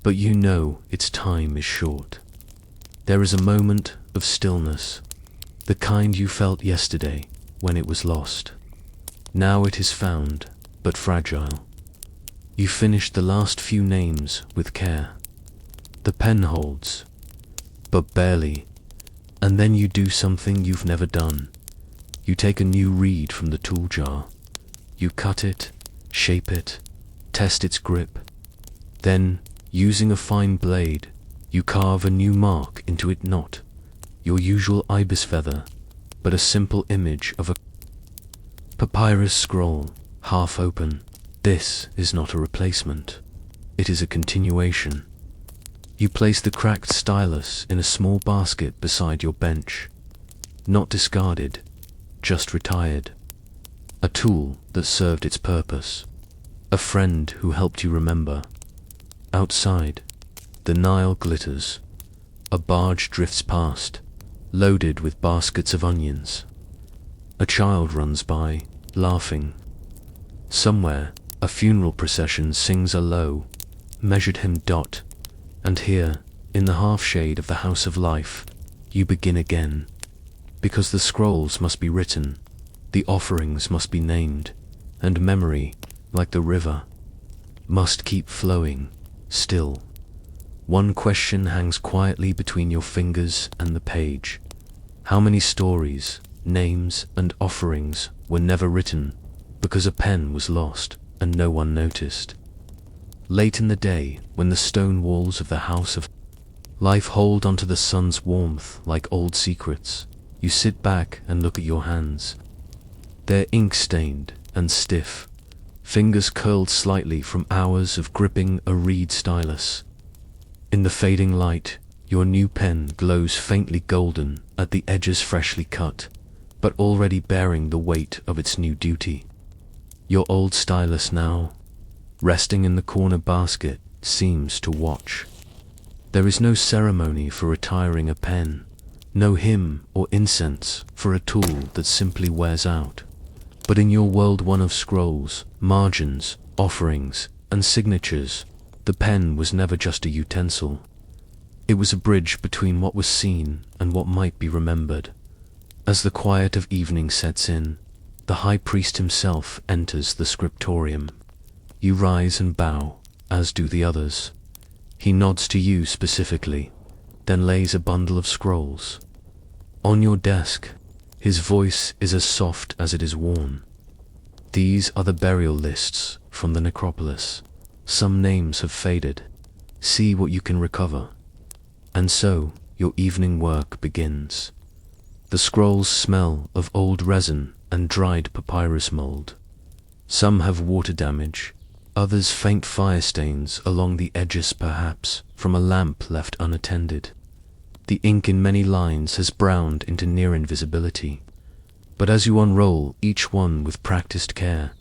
But you know its time is short. There is a moment of stillness, the kind you felt yesterday when it was lost. Now it is found, but fragile. You finish the last few names with care. The pen holds, but barely, and then you do something you've never done. You take a new reed from the tool jar. You cut it, shape it, test its grip. Then, using a fine blade, you carve a new mark into it, not your usual ibis feather, but a simple image of a papyrus scroll, half open. This is not a replacement. It is a continuation. You place the cracked stylus in a small basket beside your bench. Not discarded, just retired. a tool that served its purpose, a friend who helped you remember. Outside, the Nile glitters. A barge drifts past, loaded with baskets of onions. A child runs by, laughing. Somewhere, a funeral procession sings a low, measured hymn. And here, in the half-shade of the House of Life, you begin again. Because the scrolls must be written, the offerings must be named, and memory, like the river, must keep flowing, still. One question hangs quietly between your fingers and the page. How many stories, names, and offerings were never written because a pen was lost and no one noticed? Late in the day, when the stone walls of the House of Life hold onto the sun's warmth like old secrets, you sit back and look at your hands. They're ink-stained and stiff, fingers curled slightly from hours of gripping a reed stylus. In the fading light, your new pen glows faintly golden at the edges, freshly cut, but already bearing the weight of its new duty. Your old stylus now, resting in the corner basket, seems to watch. There is no ceremony for retiring a pen, no hymn or incense for a tool that simply wears out. But in your world, one of scrolls, margins, offerings, and signatures, the pen was never just a utensil. It was a bridge between what was seen and what might be remembered. As the quiet of evening sets in, the high priest himself enters the scriptorium. You rise and bow, as do the others. He nods to you specifically, then lays a bundle of scrolls on your desk. His voice is as soft as it is worn. These are the burial lists from the necropolis. Some names have faded. See what you can recover. And so, your evening work begins. The scrolls smell of old resin and dried papyrus mold. Some have water damage, others faint fire stains along the edges, perhaps from a lamp left unattended. The ink in many lines has browned into near invisibility. But as you unroll each one with practiced care,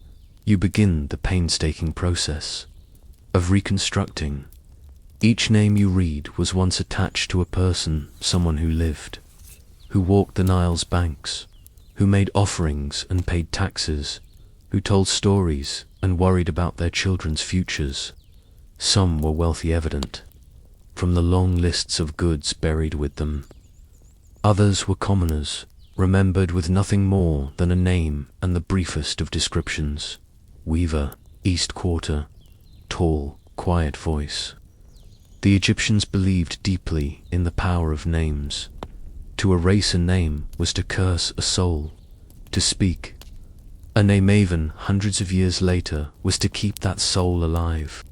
you begin the painstaking process of reconstructing. Each name you read was once attached to a person, someone who lived, who walked the Nile's banks, who made offerings and paid taxes, who told stories and worried about their children's futures. Some were wealthy, evident, from the long lists of goods buried with them. Others were commoners, remembered with nothing more than a name and the briefest of descriptions. Weaver, East Quarter, tall, quiet voice. The Egyptians believed deeply in the power of names. To erase a name was to curse a soul. To speak a name even hundreds of years later was to keep that soul alive.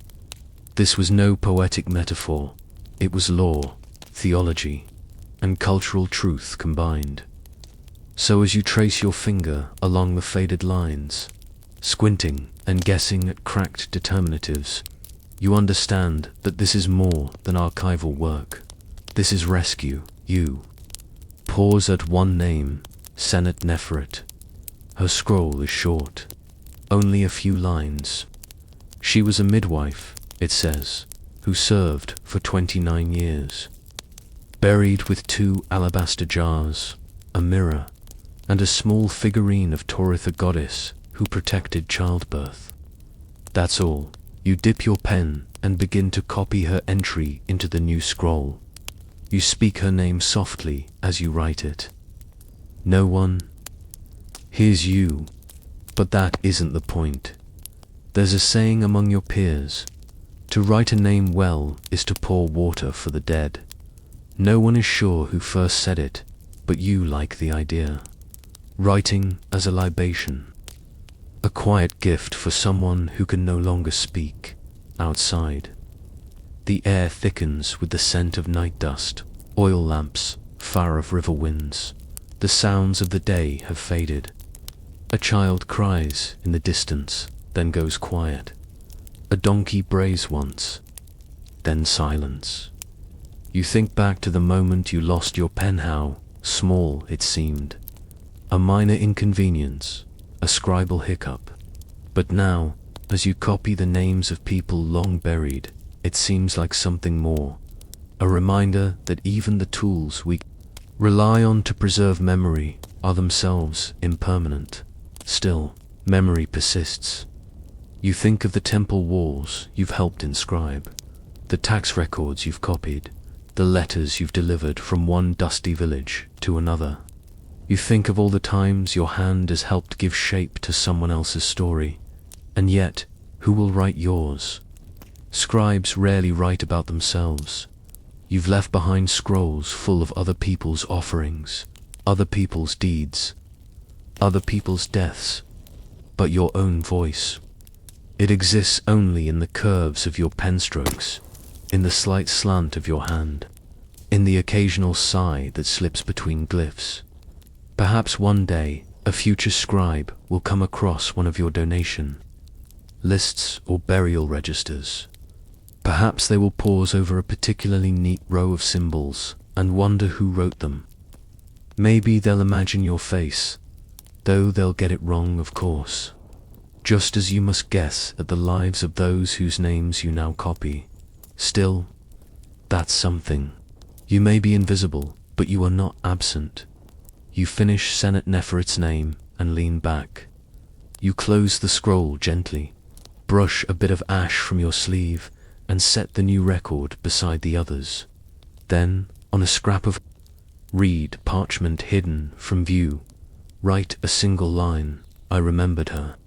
This was no poetic metaphor. It was law, theology, and cultural truth combined. So as you trace your finger along the faded lines, squinting and guessing at cracked determinatives, you understand that this is more than archival work. This is rescue. You pause at one name, Senet Neferet. Her scroll is short, only a few lines. She was a midwife, it says, who served for 29 years. Buried with 2 alabaster jars, a mirror, and a small figurine of Torith, a goddess who protected childbirth. That's all. You dip your pen and begin to copy her entry into the new scroll. You speak her name softly as you write it. No one hears you, but that isn't the point. There's a saying among your peers: to write a name well is to pour water for the dead. No one is sure who first said it, but you like the idea. Writing as a libation. A quiet gift for someone who can no longer speak. Outside, the air thickens with the scent of night dust, oil lamps, far of river winds. The sounds of the day have faded. A child cries in the distance, then goes quiet. A donkey brays once, then silence. You think back to the moment you lost your pen, how small it seemed. A minor inconvenience, a scribal hiccup. But now, as you copy the names of people long buried, it seems like something more. A reminder that even the tools we rely on to preserve memory are themselves impermanent. Still, memory persists. You think of the temple walls you've helped inscribe, the tax records you've copied, the letters you've delivered from one dusty village to another. You think of all the times your hand has helped give shape to someone else's story. And yet, who will write yours? Scribes rarely write about themselves. You've left behind scrolls full of other people's offerings, other people's deeds, other people's deaths, but your own voice. It exists only in the curves of your pen strokes, in the slight slant of your hand, in the occasional sigh that slips between glyphs. Perhaps one day, a future scribe will come across one of your donation lists or burial registers. Perhaps they will pause over a particularly neat row of symbols and wonder who wrote them. Maybe they'll imagine your face, though they'll get it wrong, of course. Just as you must guess at the lives of those whose names you now copy. Still, that's something. You may be invisible, but you are not absent. You finish Senate Nefert's name and lean back. You close the scroll gently, brush a bit of ash from your sleeve, and set the new record beside the others. Then, on a scrap of reed parchment hidden from view, write a single line: I remembered her.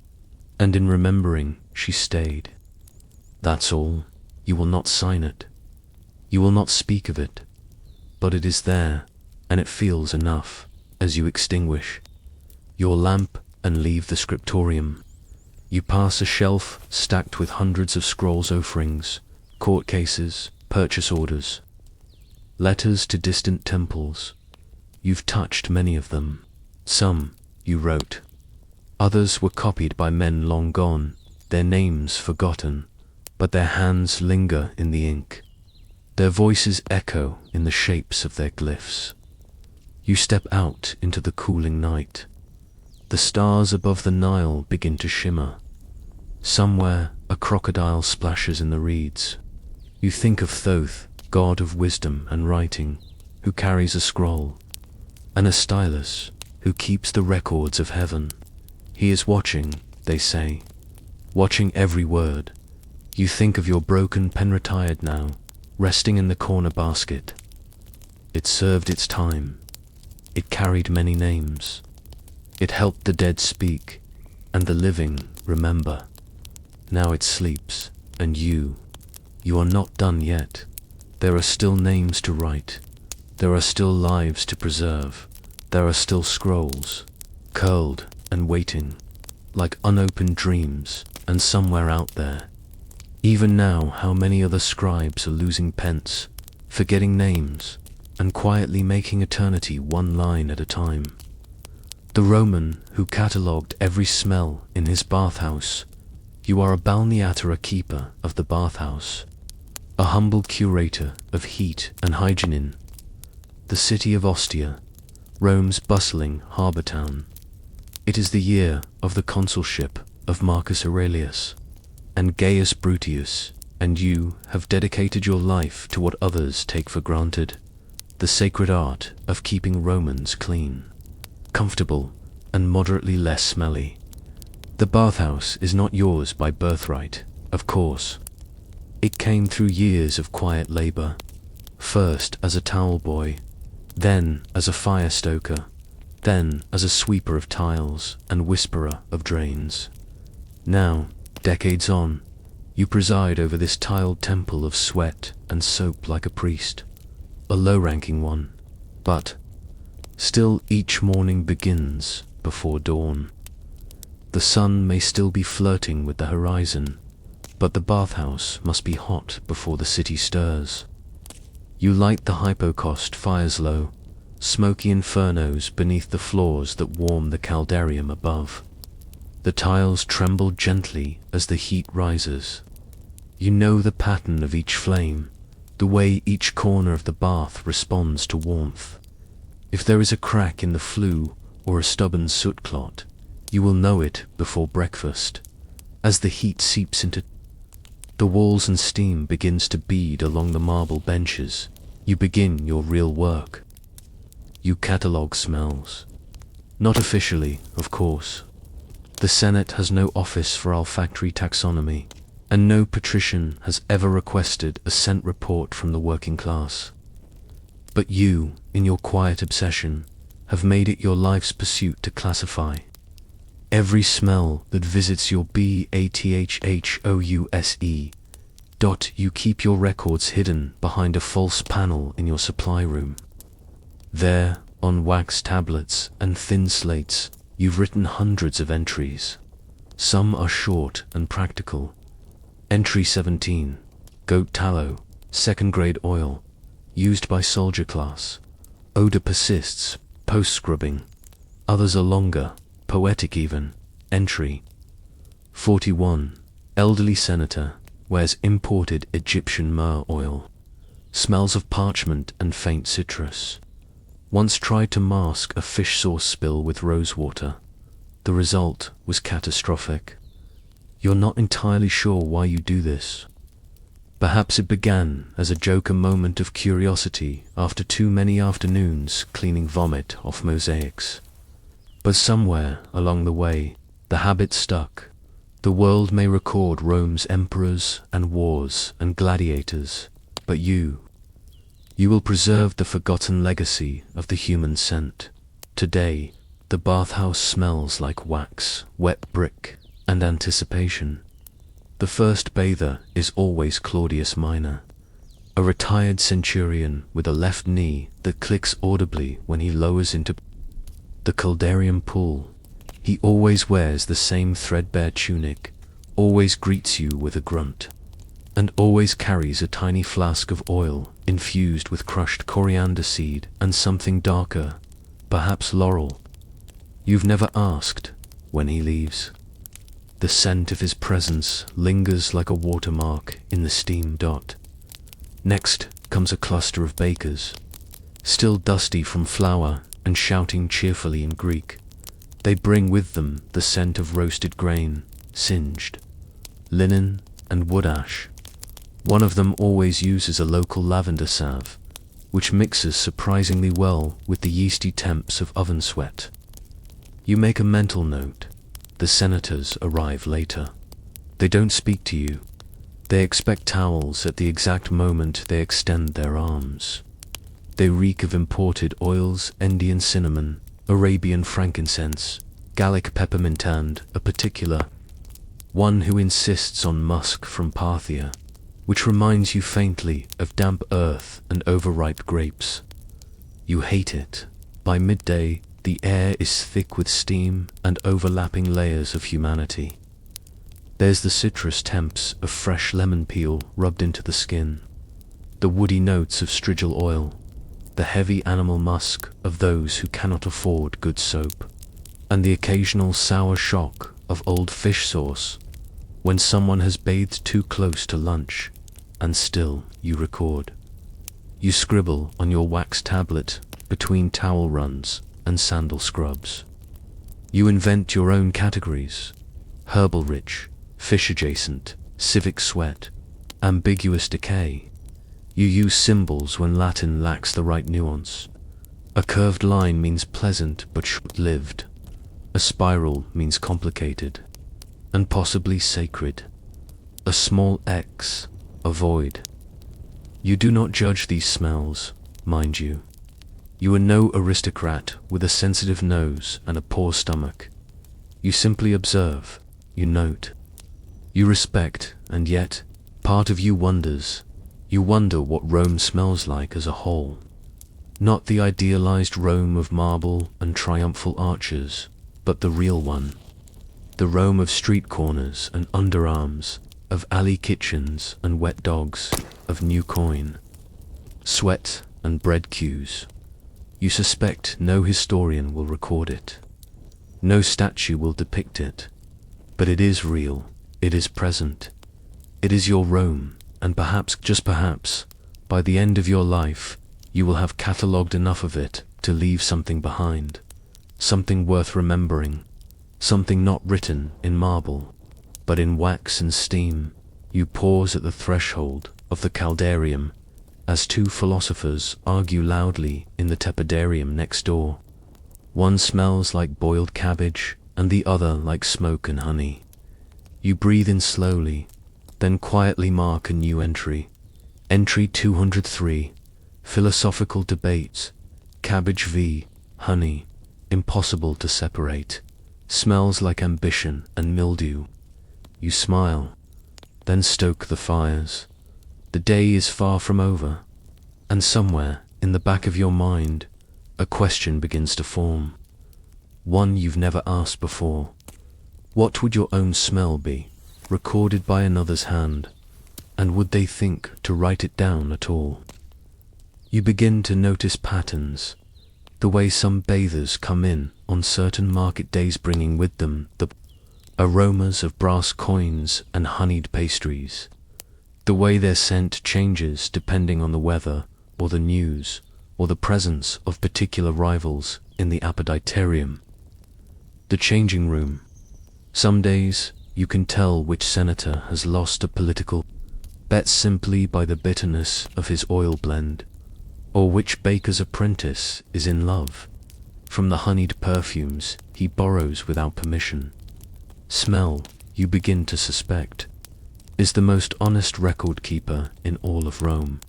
And in remembering, she stayed. That's all. You will not sign it. You will not speak of it. But it is there, and it feels enough as you extinguish your lamp and leave the scriptorium. You pass a shelf stacked with hundreds of scrolls, offerings, court cases, purchase orders, letters to distant temples. You've touched many of them. Some you wrote. Others were copied by men long gone, their names forgotten, but their hands linger in the ink. Their voices echo in the shapes of their glyphs. You step out into the cooling night. The stars above the Nile begin to shimmer. Somewhere a crocodile splashes in the reeds. You think of Thoth, god of wisdom and writing, who carries a scroll, and a stylus, who keeps the records of heaven. He is watching, they say, watching every word. You think of your broken pen, retired now, resting in the corner basket. It served its time. It carried many names. It helped the dead speak, and the living remember. Now it sleeps, and you are not done yet. There are still names to write. There are still lives to preserve. There are still scrolls, curled and waiting, like unopened dreams, and somewhere out there. Even now, how many other scribes are losing pence, forgetting names, and quietly making eternity one line at a time. The Roman who catalogued every smell in his bathhouse. You are a balneatera, keeper of the bathhouse, a humble curator of heat and hygiene. The city of Ostia, Rome's bustling harbour town. It is the year of the consulship of Marcus Aurelius and Gaius Bruttius, and you have dedicated your life to what others take for granted, the sacred art of keeping Romans clean, comfortable, and moderately less smelly. The bathhouse is not yours by birthright, of course. It came through years of quiet labor, first as a towel boy, then as a fire stoker, then as a sweeper of tiles and whisperer of drains. Now, decades on, you preside over this tiled temple of sweat and soap like a priest, a low-ranking one, but still each morning begins before dawn. The sun may still be flirting with the horizon, but the bathhouse must be hot before the city stirs. You light the hypocaust fires low, smoky infernos beneath the floors that warm the caldarium above. The tiles tremble gently as the heat rises. You know the pattern of each flame, the way each corner of the bath responds to warmth. If there is a crack in the flue or a stubborn soot clot, You will know it before breakfast, as the heat seeps into the walls and steam begins to bead along the marble benches. You begin your real work. You catalogue smells. Not officially, of course. The Senate has no office for olfactory taxonomy, and no patrician has ever requested a scent report from the working class. But you, in your quiet obsession, have made it your life's pursuit to classify every smell that visits your BATHHOUSE. You keep your records hidden behind a false panel in your supply room. There, on wax tablets and thin slates, you've written hundreds of entries. Some are short and practical. Entry 17, goat tallow, second-grade oil, used by soldier class. Odor persists, post-scrubbing. Others are longer, poetic even. Entry 41, elderly senator, wears imported Egyptian myrrh oil. Smells of parchment and faint citrus. Once tried to mask a fish sauce spill with rosewater. The result was catastrophic. You're not entirely sure why you do this. Perhaps it began as a joke, a moment of curiosity after too many afternoons cleaning vomit off mosaics. But somewhere along the way, the habit stuck. The world may record Rome's emperors and wars and gladiators, but you will preserve the forgotten legacy of the human scent. Today, the bathhouse smells like wax, wet brick, and anticipation. The first bather is always Claudius Minor, a retired centurion with a left knee that clicks audibly when he lowers into the caldarium pool. He always wears the same threadbare tunic, always greets you with a grunt, and always carries a tiny flask of oil infused with crushed coriander seed and something darker, perhaps laurel. You've never asked when he leaves. The scent of his presence lingers like a watermark in the steam dot. Next comes a cluster of bakers, still dusty from flour and shouting cheerfully in Greek. They bring with them the scent of roasted grain, singed linen, and wood ash. One of them always uses a local lavender salve, which mixes surprisingly well with the yeasty temps of oven sweat. You make a mental note. The senators arrive later. They don't speak to you. They expect towels at the exact moment they extend their arms. They reek of imported oils, Indian cinnamon, Arabian frankincense, Gallic peppermint, and a particular one who insists on musk from Parthia, which reminds you faintly of damp earth and overripe grapes. You hate it. By midday, the air is thick with steam and overlapping layers of humanity. There's the citrus temps of fresh lemon peel rubbed into the skin, the woody notes of strigil oil, the heavy animal musk of those who cannot afford good soap, and the occasional sour shock of old fish sauce when someone has bathed too close to lunch. And still you record. You scribble on your wax tablet between towel runs and sandal scrubs. You invent your own categories: herbal rich, fish adjacent, civic sweat, ambiguous decay. You use symbols when Latin lacks the right nuance. A curved line means pleasant but short-lived. A spiral means complicated and possibly sacred. A small X, a void. You do not judge these smells, mind you. You are no aristocrat with a sensitive nose and a poor stomach. You simply observe, you note, you respect, and yet, part of you wonders. You wonder what Rome smells like as a whole. Not the idealized Rome of marble and triumphal arches, but the real one. The Rome of street corners and underarms, of alley kitchens and wet dogs, of new coin, sweat and bread queues. You suspect no historian will record it. No statue will depict it. But it is real, it is present. It is your Rome, and perhaps, just perhaps, by the end of your life, you will have catalogued enough of it to leave something behind, something worth remembering, something not written in marble, but in wax and steam. You pause at the threshold of the caldarium as two philosophers argue loudly in the tepidarium next door. One smells like boiled cabbage and the other like smoke and honey. You breathe in slowly, then quietly mark a new entry. Entry 203, philosophical debates, cabbage v. honey, impossible to separate, smells like ambition and mildew. You smile, then stoke the fires. The day is far from over, and somewhere in the back of your mind, a question begins to form. One you've never asked before. What would your own smell be, recorded by another's hand, and would they think to write it down at all? You begin to notice patterns, the way some bathers come in on certain market days bringing with them the aromas of brass coins and honeyed pastries, the way their scent changes depending on the weather or the news or the presence of particular rivals in the appetitarium. The changing room. Some days you can tell which senator has lost a political bet simply by the bitterness of his oil blend, or which baker's apprentice is in love from the honeyed perfumes he borrows without permission. Smell, you begin to suspect, is the most honest record keeper in all of Rome.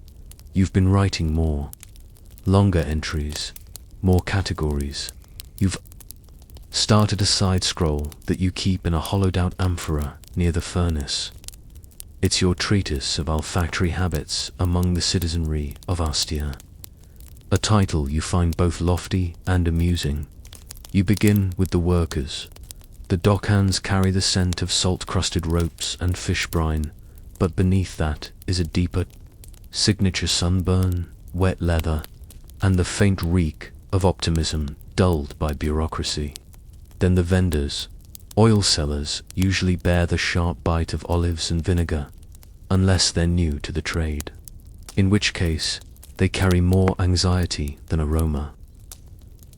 You've been writing more, longer entries, more categories. You've started a side scroll that you keep in a hollowed out amphora near the furnace. It's your treatise of olfactory habits among the citizenry of Ostia. A title you find both lofty and amusing. You begin with the workers. The dockhands carry the scent of salt-crusted ropes and fish brine, but beneath that is a deeper signature sunburn, wet leather, and the faint reek of optimism dulled by bureaucracy. Then the vendors, oil sellers, usually bear the sharp bite of olives and vinegar, unless they're new to the trade, in which case they carry more anxiety than aroma.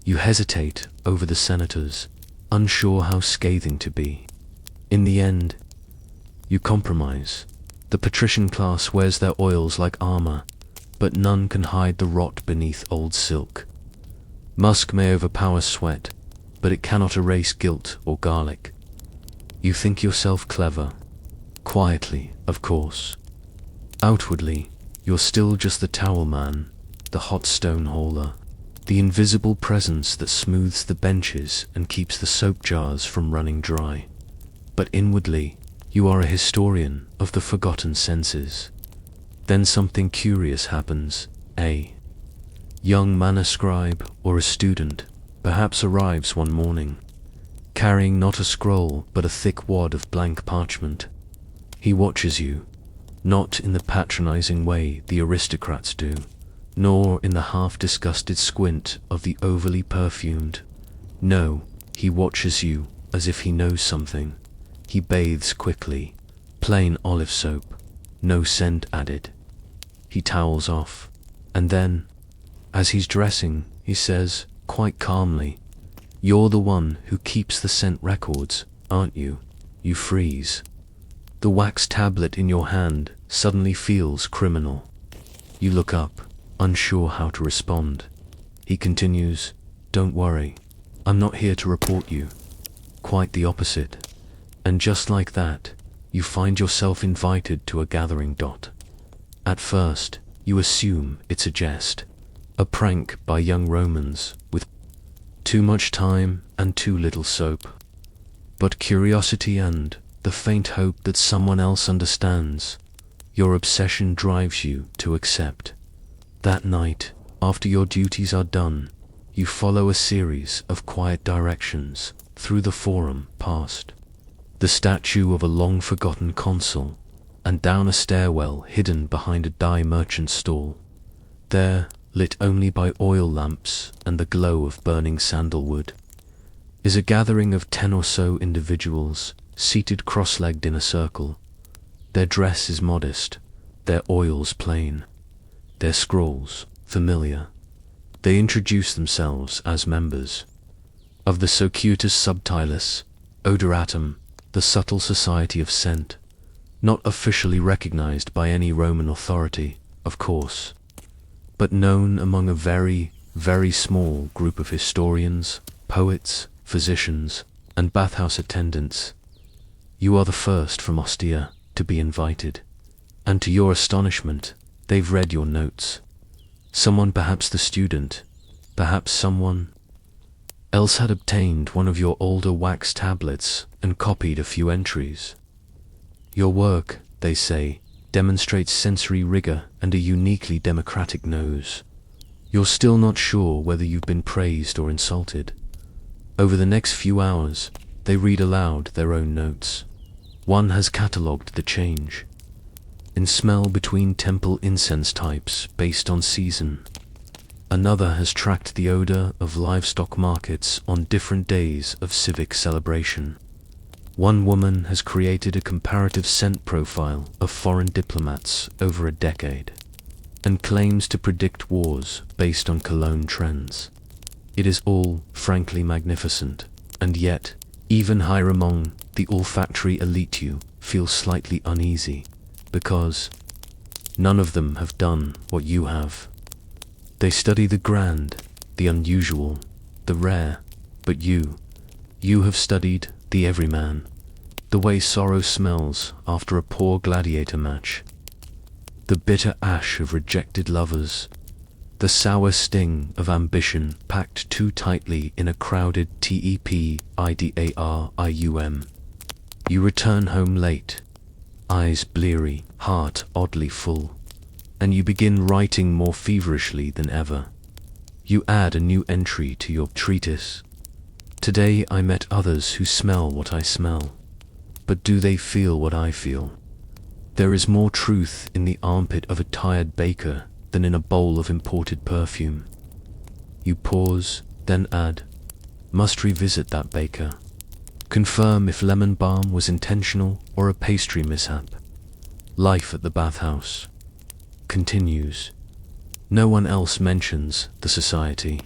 You hesitate over the senators, unsure how scathing to be. In the end, you compromise. The patrician class wears their oils like armor, but none can hide the rot beneath old silk. Musk may overpower sweat, but it cannot erase guilt or garlic. You think yourself clever. Quietly, of course. Outwardly, you're still just the towel man, the hot stone hauler, the invisible presence that smooths the benches and keeps the soap jars from running dry. But inwardly, you are a historian of the forgotten senses. Then something curious happens. A young manuscribe or a student perhaps arrives one morning, carrying not a scroll but a thick wad of blank parchment. He watches you, not in the patronizing way the aristocrats do, nor in the half-disgusted squint of the overly perfumed. No, he watches you as if he knows something. He bathes quickly, plain olive soap, no scent added. He towels off, and then, as he's dressing, he says, quite calmly, "You're the one who keeps the scent records, aren't you?" You freeze. The wax tablet in your hand suddenly feels criminal. You look up, unsure how to respond. He continues, "Don't worry, I'm not here to report you. Quite the opposite." And just like that, you find yourself invited to a gathering. At first, you assume it's a jest, a prank by young Romans with too much time and too little soap. But curiosity and the faint hope that someone else understands, your obsession drives you to accept. That night, after your duties are done, you follow a series of quiet directions through the forum past the statue of a long-forgotten consul, and down a stairwell hidden behind a dye merchant's stall. There, lit only by oil lamps and the glow of burning sandalwood, is a gathering of 10 or so individuals seated cross-legged in a circle. Their dress is modest, their oils plain, their scrolls familiar. They introduce themselves as members of the Circuitus Subtilis, Odoratum, the subtle society of scent, not officially recognized by any Roman authority, of course, but known among a very, very small group of historians, poets, physicians, and bathhouse attendants. You are the first from Ostia to be invited, and to your astonishment, they've read your notes. Someone, perhaps the student, perhaps someone else, had obtained one of your older wax tablets and copied a few entries. Your work, they say, demonstrates sensory rigor and a uniquely democratic nose. You're still not sure whether you've been praised or insulted. Over the next few hours, they read aloud their own notes. One has catalogued the change in smell between temple incense types based on season. Another has tracked the odor of livestock markets on different days of civic celebration. One woman has created a comparative scent profile of foreign diplomats over a decade and claims to predict wars based on cologne trends. It is all, frankly, magnificent, and yet, even higher among the olfactory elite, you feel slightly uneasy, because none of them have done what you have. They study the grand, the unusual, the rare, but you have studied the everyman, the way sorrow smells after a poor gladiator match, the bitter ash of rejected lovers, the sour sting of ambition packed too tightly in a crowded tepidarium. You return home late, eyes bleary, heart oddly full, and you begin writing more feverishly than ever. You add a new entry to your treatise. Today I met others who smell what I smell, but do they feel what I feel? There is more truth in the armpit of a tired baker than in a bowl of imported perfume. You pause, then add, must revisit that baker. Confirm if lemon balm was intentional or a pastry mishap. Life at the bathhouse continues. No one else mentions the society.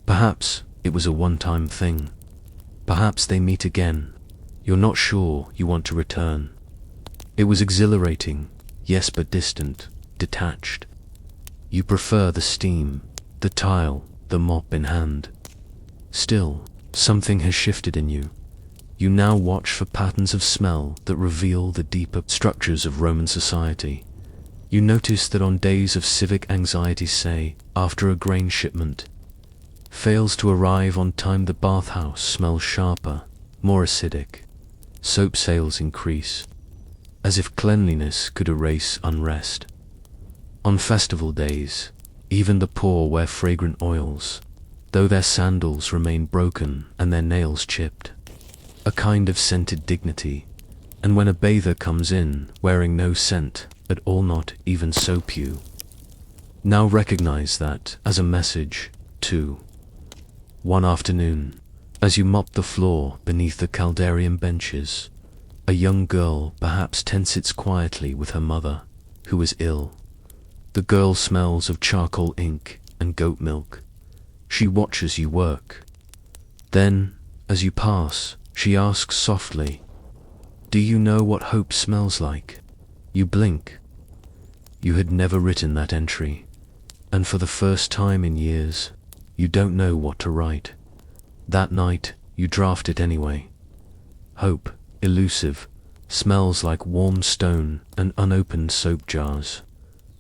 Perhaps it was a one-time thing. Perhaps they meet again. You're not sure you want to return. It was exhilarating, yes, but distant, detached. You prefer the steam, the tile, the mop in hand. Still, something has shifted in you. You now watch for patterns of smell that reveal the deeper structures of Roman society. You notice that on days of civic anxiety, say, after a grain shipment fails to arrive on time, the bathhouse smells sharper, more acidic. Soap sales increase, as if cleanliness could erase unrest. On festival days, even the poor wear fragrant oils, though their sandals remain broken and their nails chipped. A kind of scented dignity, and when a bather comes in wearing no scent at all, not even soap, you now recognize that as a message, too. One afternoon, as you mop the floor beneath the caldarium benches, a young girl, perhaps 10, sits quietly with her mother, who is ill. The girl smells of charcoal ink and goat milk. She watches you work. Then, as you pass, she asks softly, "Do you know what hope smells like?" You blink. You had never written that entry, and for the first time in years, you don't know what to write. That night, you draft it anyway. Hope, elusive, smells like warm stone and unopened soap jars.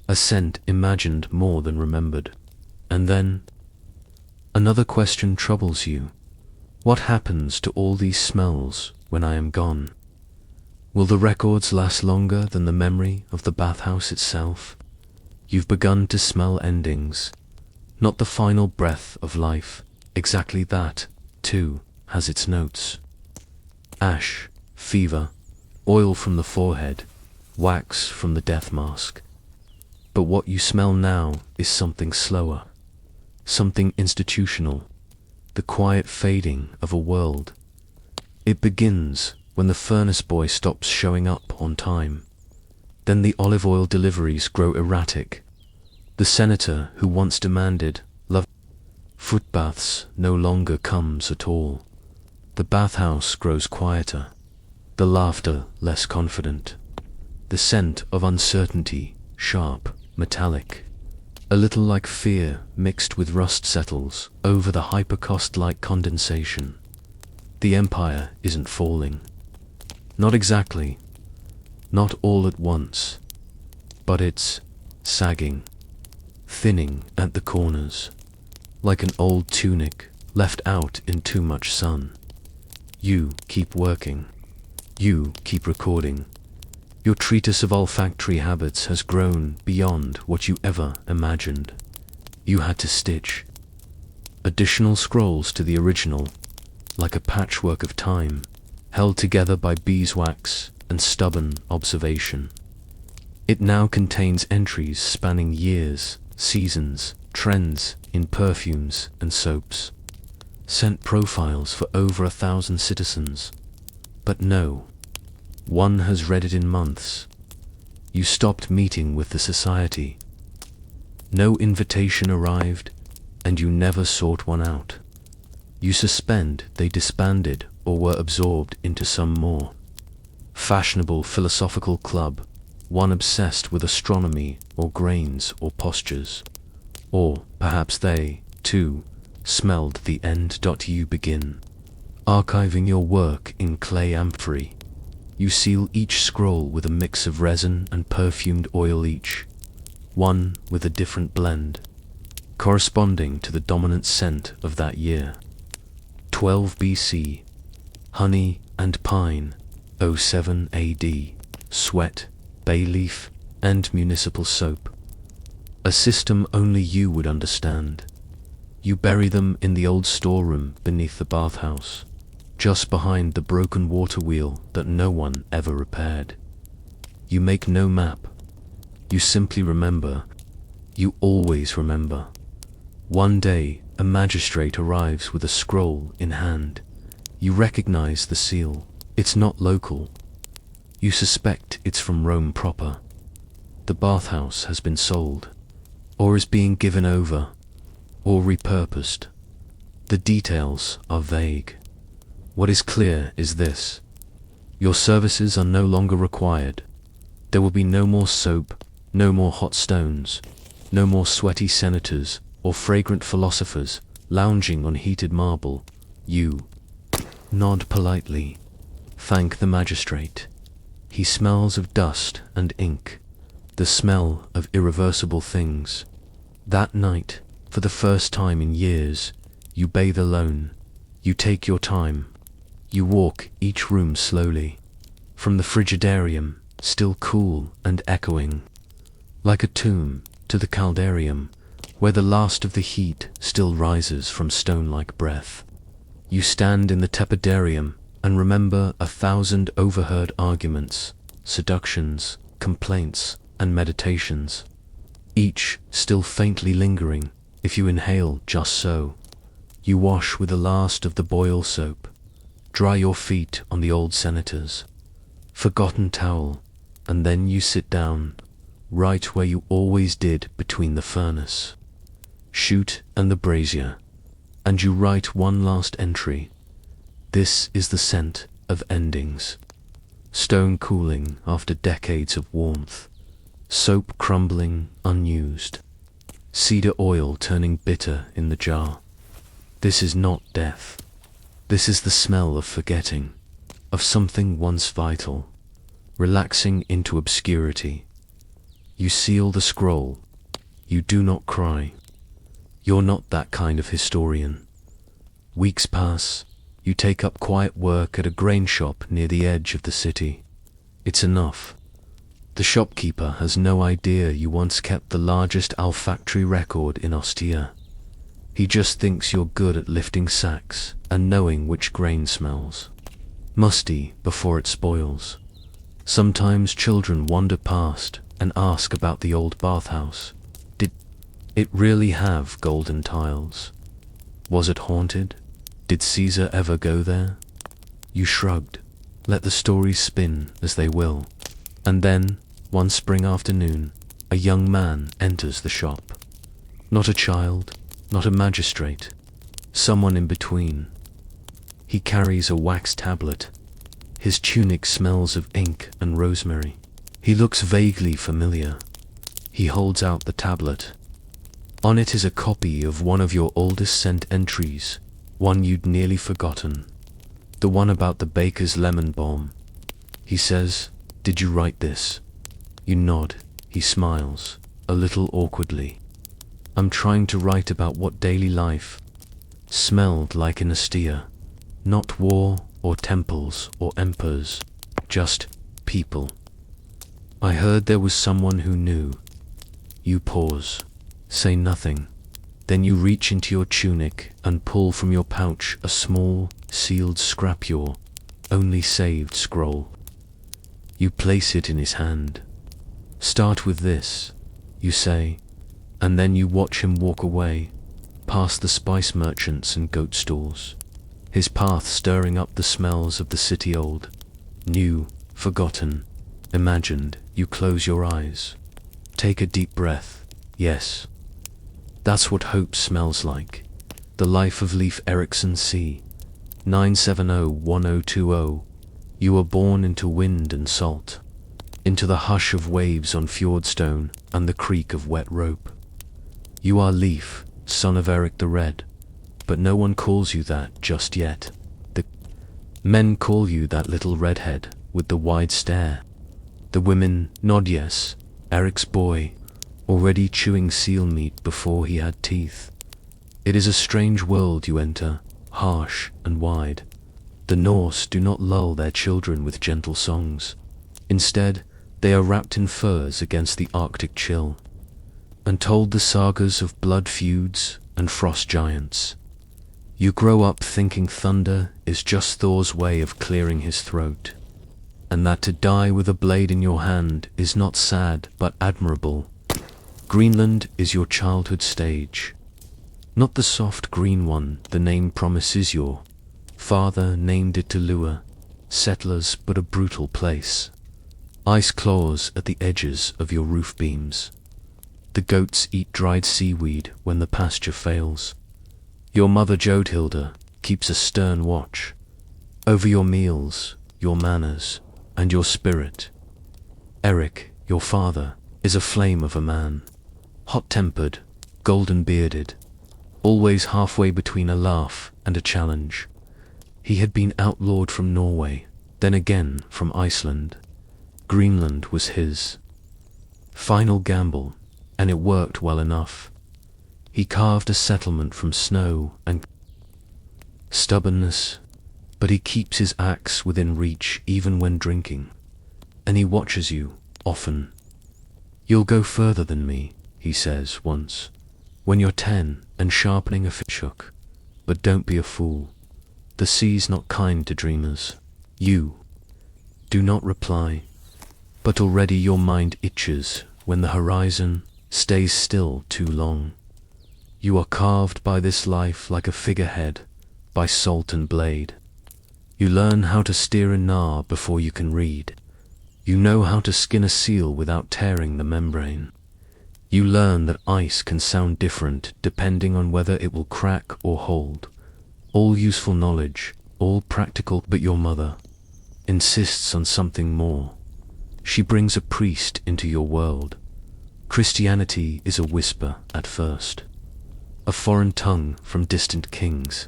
A scent imagined more than remembered. And then, another question troubles you. What happens to all these smells when I am gone? Will the records last longer than the memory of the bathhouse itself? You've begun to smell endings, not the final breath of life. Exactly that, too, has its notes. Ash, fever, oil from the forehead, wax from the death mask. But what you smell now is something slower, something institutional, the quiet fading of a world. It begins when the furnace boy stops showing up on time. Then the olive oil deliveries grow erratic. The senator who once demanded love foot baths no longer comes at all. The bathhouse grows quieter, the laughter less confident, the scent of uncertainty sharp, metallic. A little like fear mixed with rust settles over the hypercost-like condensation. The empire isn't falling. Not exactly. Not all at once. But it's sagging, thinning at the corners, like an old tunic left out in too much sun. You keep working. You keep recording. Your treatise of olfactory habits has grown beyond what you ever imagined. You had to stitch additional scrolls to the original, like a patchwork of time, held together by beeswax and stubborn observation. It now contains entries spanning years, seasons, trends in perfumes and soaps, scent profiles for over 1,000 citizens. But no one has read it in months. You stopped meeting with the society. No invitation arrived, and you never sought one out. You suspend they disbanded or were absorbed into some more fashionable philosophical club, one obsessed with astronomy or grains or postures. Or perhaps they, too, smelled the end. You begin archiving your work in clay amphorae. You seal each scroll with a mix of resin and perfumed oil, each one with a different blend, corresponding to the dominant scent of that year. 12 BC, honey and pine. 07 AD, sweat, bay leaf, and municipal soap. A system only you would understand. You bury them in the old storeroom beneath the bathhouse, just behind the broken water wheel that no one ever repaired. You make no map. You simply remember. You always remember. One day, a magistrate arrives with a scroll in hand. You recognize the seal. It's not local. You suspect it's from Rome proper. The bathhouse has been sold, or is being given over, or repurposed. The details are vague. What is clear is this: your services are no longer required. There will be no more soap, no more hot stones, no more sweaty senators or fragrant philosophers lounging on heated marble. You nod politely, thank the magistrate. He smells of dust and ink, the smell of irreversible things. That night, for the first time in years, you bathe alone. You take your time. You walk each room slowly, from the frigidarium, still cool and echoing, like a tomb, to the caldarium, where the last of the heat still rises from stone-like breath. You stand in the tepidarium and remember 1,000 overheard arguments, seductions, complaints, and meditations, each still faintly lingering if you inhale just so. You wash with the last of the boil soap, dry your feet on the old senator's forgotten towel, and then you sit down, right where you always did between the furnace, chute, and the brazier, and you write one last entry. This is the scent of endings. Stone cooling after decades of warmth, soap crumbling unused, cedar oil turning bitter in the jar. This is not death. This is the smell of forgetting, of something once vital, relaxing into obscurity. You seal the scroll. You do not cry. You're not that kind of historian. Weeks pass. You take up quiet work at a grain shop near the edge of the city. It's enough. The shopkeeper has no idea you once kept the largest olfactory record in Ostia. He just thinks you're good at lifting sacks and knowing which grain smells musty before it spoils. Sometimes children wander past and ask about the old bathhouse. Did it really have golden tiles? Was it haunted? Did Caesar ever go there? You shrugged. Let the stories spin as they will. And then, one spring afternoon, a young man enters the shop. Not a child, not a magistrate, someone in between. He carries a wax tablet. His tunic smells of ink and rosemary. He looks vaguely familiar. He holds out the tablet. On it is a copy of one of your oldest sent entries, one you'd nearly forgotten. The one about the baker's lemon balm. He says, "Did you write this?" You nod. He smiles, a little awkwardly. "I'm trying to write about what daily life smelled like in Astia. Not war or temples or emperors, just people. I heard there was someone who knew." You pause, say nothing. Then you reach into your tunic and pull from your pouch a small, sealed scrap, your only saved scroll. You place it in his hand. "Start with this," you say, and then you watch him walk away, past the spice merchants and goat stalls, his path stirring up the smells of the city, old, new, forgotten, imagined. You close your eyes. Take a deep breath. Yes. That's what hope smells like. The Life of Leif Erikson, c. 970-1020. You were born into wind and salt, into the hush of waves on fjordstone and the creak of wet rope. You are Leif, son of Eric the Red, but no one calls you that just yet. The men call you that little redhead with the wide stare. The women nod yes, Eric's boy, already chewing seal meat before he had teeth. It is a strange world you enter, harsh and wide. The Norse do not lull their children with gentle songs. Instead, they are wrapped in furs against the Arctic chill, and told the sagas of blood feuds and frost giants. You grow up thinking thunder is just Thor's way of clearing his throat, and that to die with a blade in your hand is not sad but admirable. Greenland is your childhood stage. Not the soft green one the name promises. Your father named it to lure settlers, but a brutal place. Ice claws at the edges of your roof beams. The goats eat dried seaweed when the pasture fails. Your mother Jodhilda keeps a stern watch over your meals, your manners, and your spirit. Eric, your father, is a flame of a man, hot-tempered, golden-bearded, always halfway between a laugh and a challenge. He had been outlawed from Norway, then again from Iceland. Greenland was his final gamble, and it worked well enough. He carved a settlement from snow and stubbornness, but he keeps his axe within reach even when drinking. And he watches you, often. "You'll go further than me," he says once, "when you're 10 and sharpening a fishhook. But don't be a fool. The sea's not kind to dreamers." You do not reply, but already your mind itches when the horizon stays still too long. You are carved by this life like a figurehead, by salt and blade. You learn how to steer a gnar before you can read. You know how to skin a seal without tearing the membrane. You learn that ice can sound different depending on whether it will crack or hold. All useful knowledge, all practical, but your mother insists on something more. She brings a priest into your world. Christianity is a whisper at first, a foreign tongue from distant kings.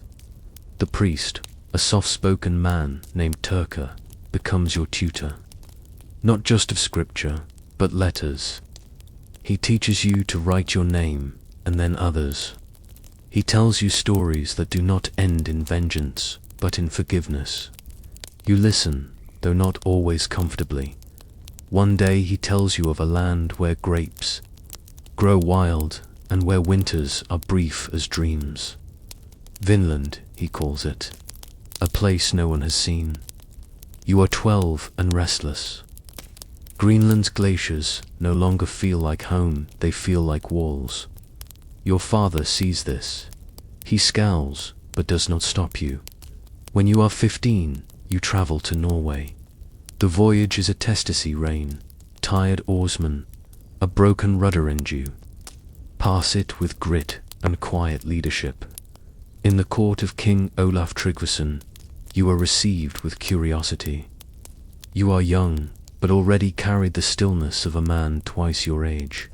The priest, a soft-spoken man named Turka, becomes your tutor. Not just of scripture, but letters. He teaches you to write your name and then others. He tells you stories that do not end in vengeance, but in forgiveness. You listen, though not always comfortably. One day he tells you of a land where grapes grow wild and where winters are brief as dreams. Vinland, he calls it, a place no one has seen. You are 12 and restless. Greenland's glaciers no longer feel like home, they feel like walls. Your father sees this. He scowls, but does not stop you. When you are 15, you travel to Norway. The voyage is a testy rain, tired oarsmen, a broken rudder end you. Pass it with grit and quiet leadership. In the court of King Olaf Tryggvason, You are received with curiosity. You are young, but already carried the stillness of a man twice your age.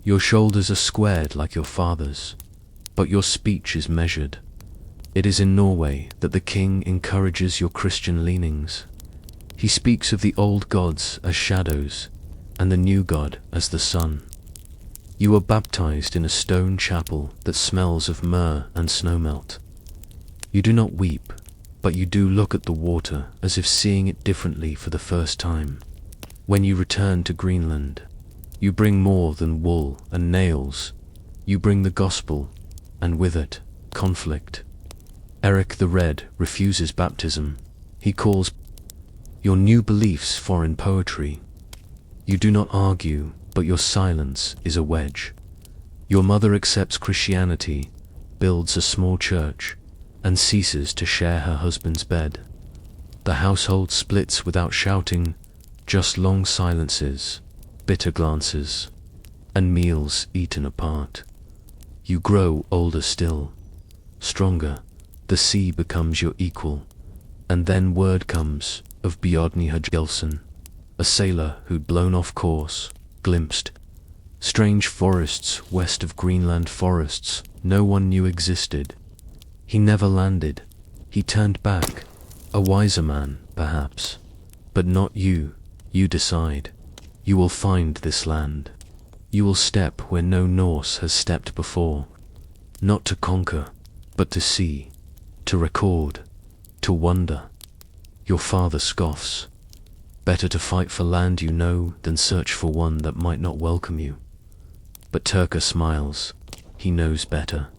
Your shoulders are squared like your father's, but your speech is measured. It is in Norway that the king encourages your Christian leanings. He speaks of the old gods as shadows, and the new God as the sun. You are baptized in a stone chapel that smells of myrrh and snowmelt. You do not weep, but you do look at the water as if seeing it differently for the first time. When you return to Greenland, you bring more than wool and nails. You bring the gospel, and with it, conflict. Eric the Red refuses baptism. He calls your new beliefs foreign poetry. You do not argue, but your silence is a wedge. Your mother accepts Christianity, builds a small church, and ceases to share her husband's bed. The household splits without shouting, just long silences, bitter glances, and meals eaten apart. You grow older still, stronger. The sea becomes your equal, and then word comes of Bjarni Hjalmsson, a sailor who'd blown off course, glimpsed strange forests west of Greenland, forests no one knew existed. He never landed. He turned back, a wiser man, perhaps. But not you. You decide. You will find this land. You will step where no Norse has stepped before. Not to conquer, but to see, to record, to wonder. Your father scoffs. Better to fight for land you know than search for one that might not welcome you. But Turka smiles. He knows better.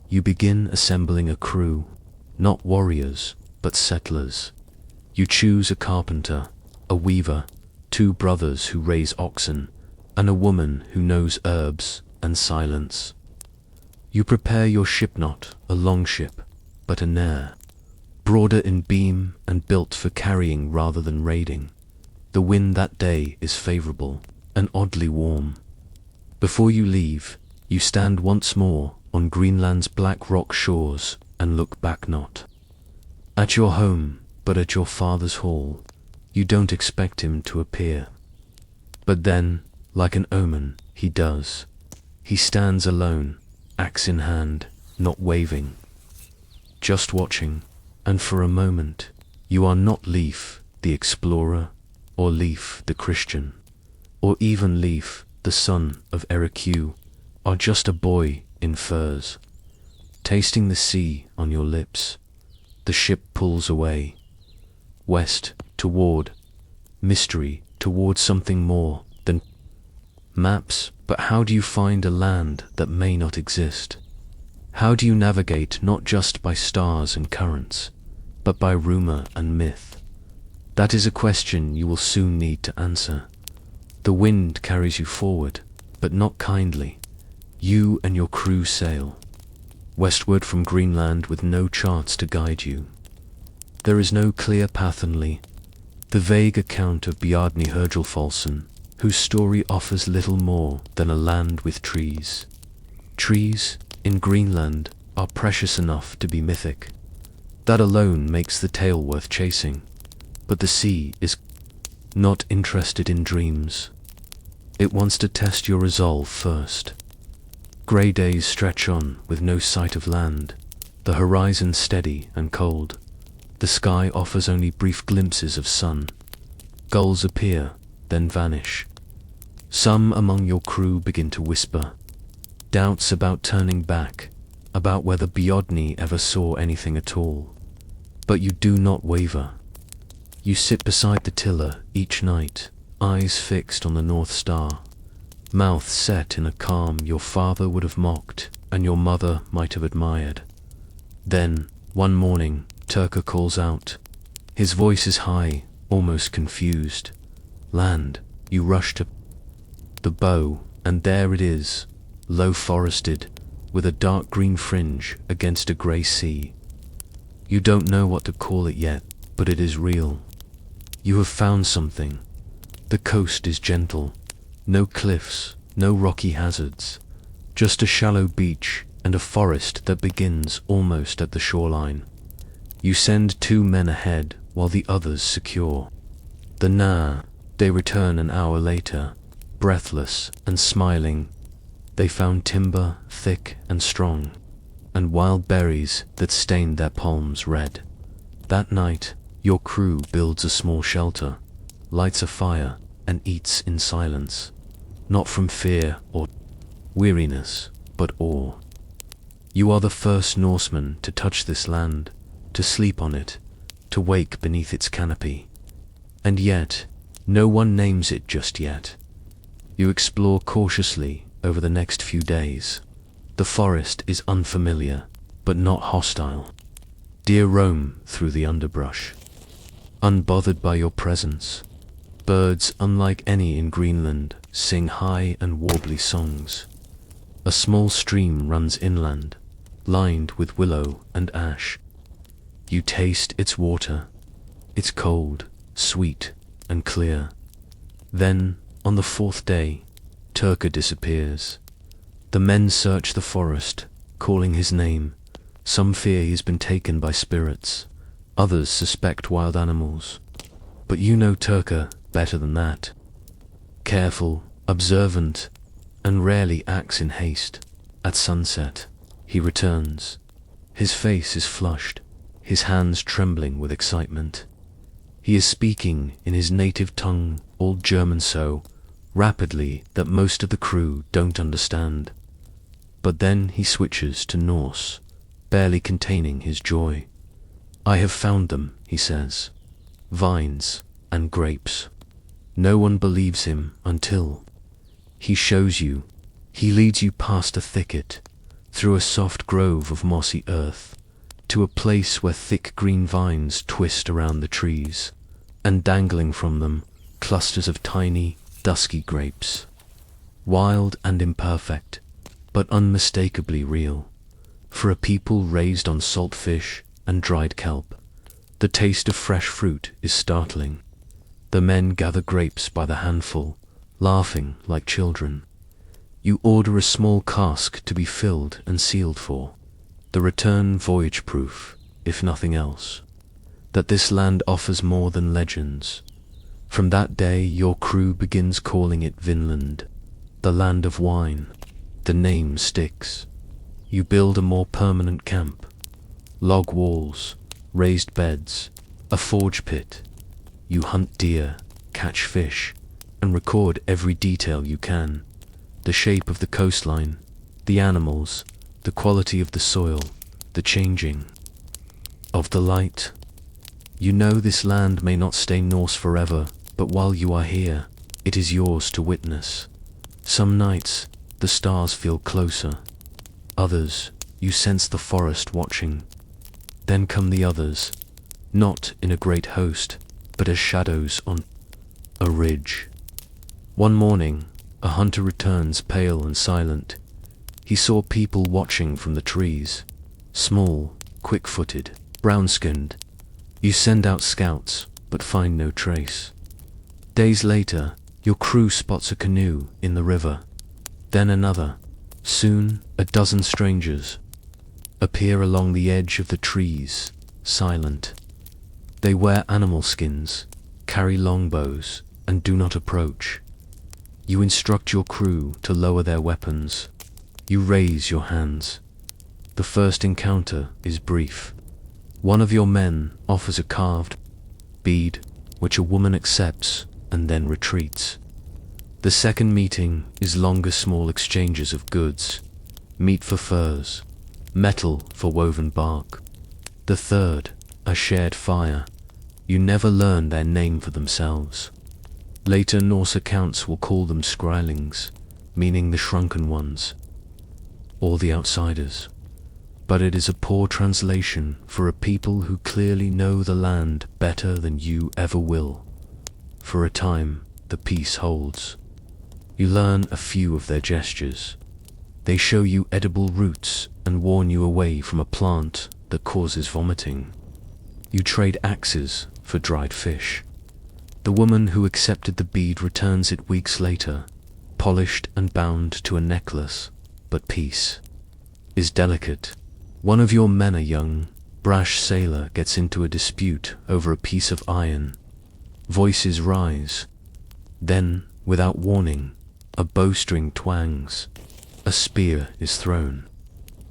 You begin assembling a crew, not warriors, but settlers. You choose a carpenter, a weaver, 2 brothers who raise oxen, and a woman who knows herbs and silence. You prepare your ship, not a longship, but a nair, broader in beam and built for carrying rather than raiding. The wind that day is favorable and oddly warm. Before you leave, you stand once more on Greenland's black rock shores and look back, not at your home, but at your father's hall. You don't expect him to appear. But then, like an omen, he does. He stands alone, axe in hand, not waving, just watching, and for a moment, you are not Leif, the explorer, or Leif, the Christian, or even Leif, the son of Eric. You are just a boy in furs, tasting the sea on your lips. The ship pulls away, west, toward mystery, toward something more than maps. But how do you find a land that may not exist? How do you navigate not just by stars and currents, but by rumor and myth? That is a question you will soon need to answer. The wind carries you forward, but not kindly. You and your crew sail westward from Greenland with no charts to guide you. There is no clear path only the vague account of Bjarni Hjalmsson, whose story offers little more than a land with trees. Trees, in Greenland, are precious enough to be mythic. That alone makes the tale worth chasing. But the sea is not interested in dreams. It wants to test your resolve first. Grey days stretch on with no sight of land, the horizon steady and cold. The sky offers only brief glimpses of sun. Gulls appear, then vanish. Some among your crew begin to whisper doubts about turning back, about whether Bjarni ever saw anything at all. But you do not waver. You sit beside the tiller each night, eyes fixed on the North Star, mouth set in a calm your father would have mocked and your mother might have admired. Then, one morning, Turka calls out. His voice is high, almost confused. Land. You rush to the bow, and there it is, low forested, with a dark green fringe against a grey sea. You don't know what to call it yet, but it is real. You have found something. The coast is gentle. No cliffs, no rocky hazards. Just a shallow beach and a forest that begins almost at the shoreline. You send 2 men ahead while the others secure. They return an hour later, breathless and smiling. They found timber thick and strong, and wild berries that stained their palms red. That night, your crew builds a small shelter, lights a fire, and eats in silence, not from fear or weariness, but awe. You are the first Norsemen to touch this land, to sleep on it, to wake beneath its canopy. And yet, no one names it just yet. You explore cautiously over the next few days. The forest is unfamiliar, but not hostile. Deer roam through the underbrush, unbothered by your presence. Birds, unlike any in Greenland, sing high and warbly songs. A small stream runs inland, lined with willow and ash. You taste its water. It's cold, sweet, and clear. Then, on the 4th day, Turka disappears. The men search the forest, calling his name. Some fear he's been taken by spirits. Others suspect wild animals. But you know Turka better than that. Careful, observant, and rarely acts in haste. At sunset, he returns. His face is flushed, his hands trembling with excitement. He is speaking in his native tongue, Old German, so rapidly that most of the crew don't understand. But then he switches to Norse, barely containing his joy. I have found them, he says. Vines and grapes. No one believes him until he shows you. He leads you past a thicket, through a soft grove of mossy earth, to a place where thick green vines twist around the trees, and dangling from them, clusters of tiny, dusky grapes. Wild and imperfect, but unmistakably real. For a people raised on salt fish and dried kelp, the taste of fresh fruit is startling. The men gather grapes by the handful, laughing like children. You order a small cask to be filled and sealed for the return voyage proof, if nothing else, that this land offers more than legends. From that day your crew begins calling it Vinland, the land of wine. The name sticks. You build a more permanent camp. Log walls, raised beds, a forge pit. You hunt deer, catch fish, and record every detail you can. The shape of the coastline, the animals, the quality of the soil, the changing of the light. You know this land may not stay Norse forever, but while you are here, it is yours to witness. Some nights, the stars feel closer. Others, you sense the forest watching. Then come the others, not in a great host, but as shadows on a ridge. One morning, a hunter returns pale and silent. He saw people watching from the trees. Small, quick-footed, brown-skinned. You send out scouts, but find no trace. Days later, your crew spots a canoe in the river. Then another. Soon, a dozen strangers appear along the edge of the trees, silent. They wear animal skins, carry longbows, and do not approach. You instruct your crew to lower their weapons. You raise your hands. The first encounter is brief. One of your men offers a carved bead, which a woman accepts and then retreats. The second meeting is longer, small exchanges of goods, meat for furs, metal for woven bark. The third, a shared fire. You never learn their name for themselves. Later Norse accounts will call them Skrælings, meaning the shrunken ones, or the outsiders. But it is a poor translation for a people who clearly know the land better than you ever will. For a time, the peace holds. You learn a few of their gestures. They show you edible roots and warn you away from a plant that causes vomiting. You trade axes for dried fish. The woman who accepted the bead returns it weeks later, polished and bound to a necklace, but peace is delicate. One of your men are young, brash sailor gets into a dispute over a piece of iron. Voices rise. Then, without warning, a bowstring twangs. A spear is thrown.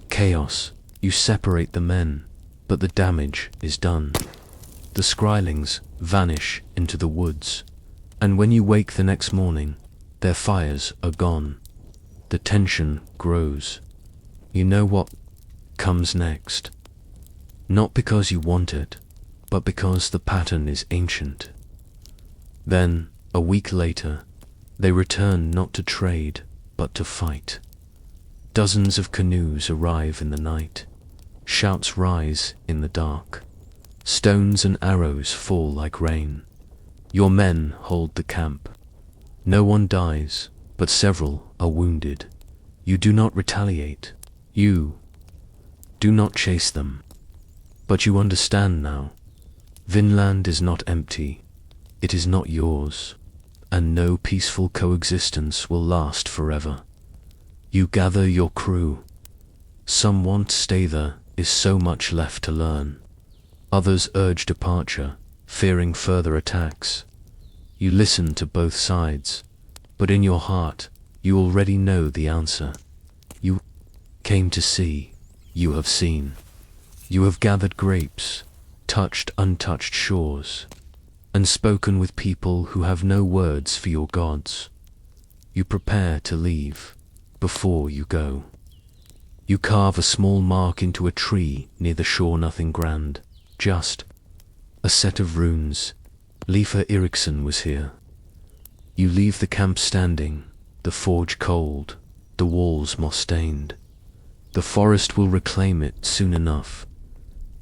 Chaos. You separate the men, but the damage is done. The Skrylings vanish into the woods, and when you wake the next morning, their fires are gone. The tension grows. You know what comes next. Not because you want it, but because the pattern is ancient. Then, a week later, they return not to trade, but to fight. Dozens of canoes arrive in the night. Shouts rise in the dark. Stones and arrows fall like rain. Your men hold the camp. No one dies, but several are wounded. You do not retaliate. You do not chase them. But you understand now. Vinland is not empty. It is not yours. And no peaceful coexistence will last forever. You gather your crew. Some want to stay there. Is so much left to learn. Others urge departure, fearing further attacks. You listen to both sides, but in your heart, you already know the answer. You came to see, you have seen. You have gathered grapes, touched untouched shores, and spoken with people who have no words for your gods. You prepare to leave, before you go. You carve a small mark into a tree near the shore, nothing grand, just a set of runes. Leifa Eriksson was here. You leave the camp standing, the forge cold, the walls moss-stained. The forest will reclaim it soon enough.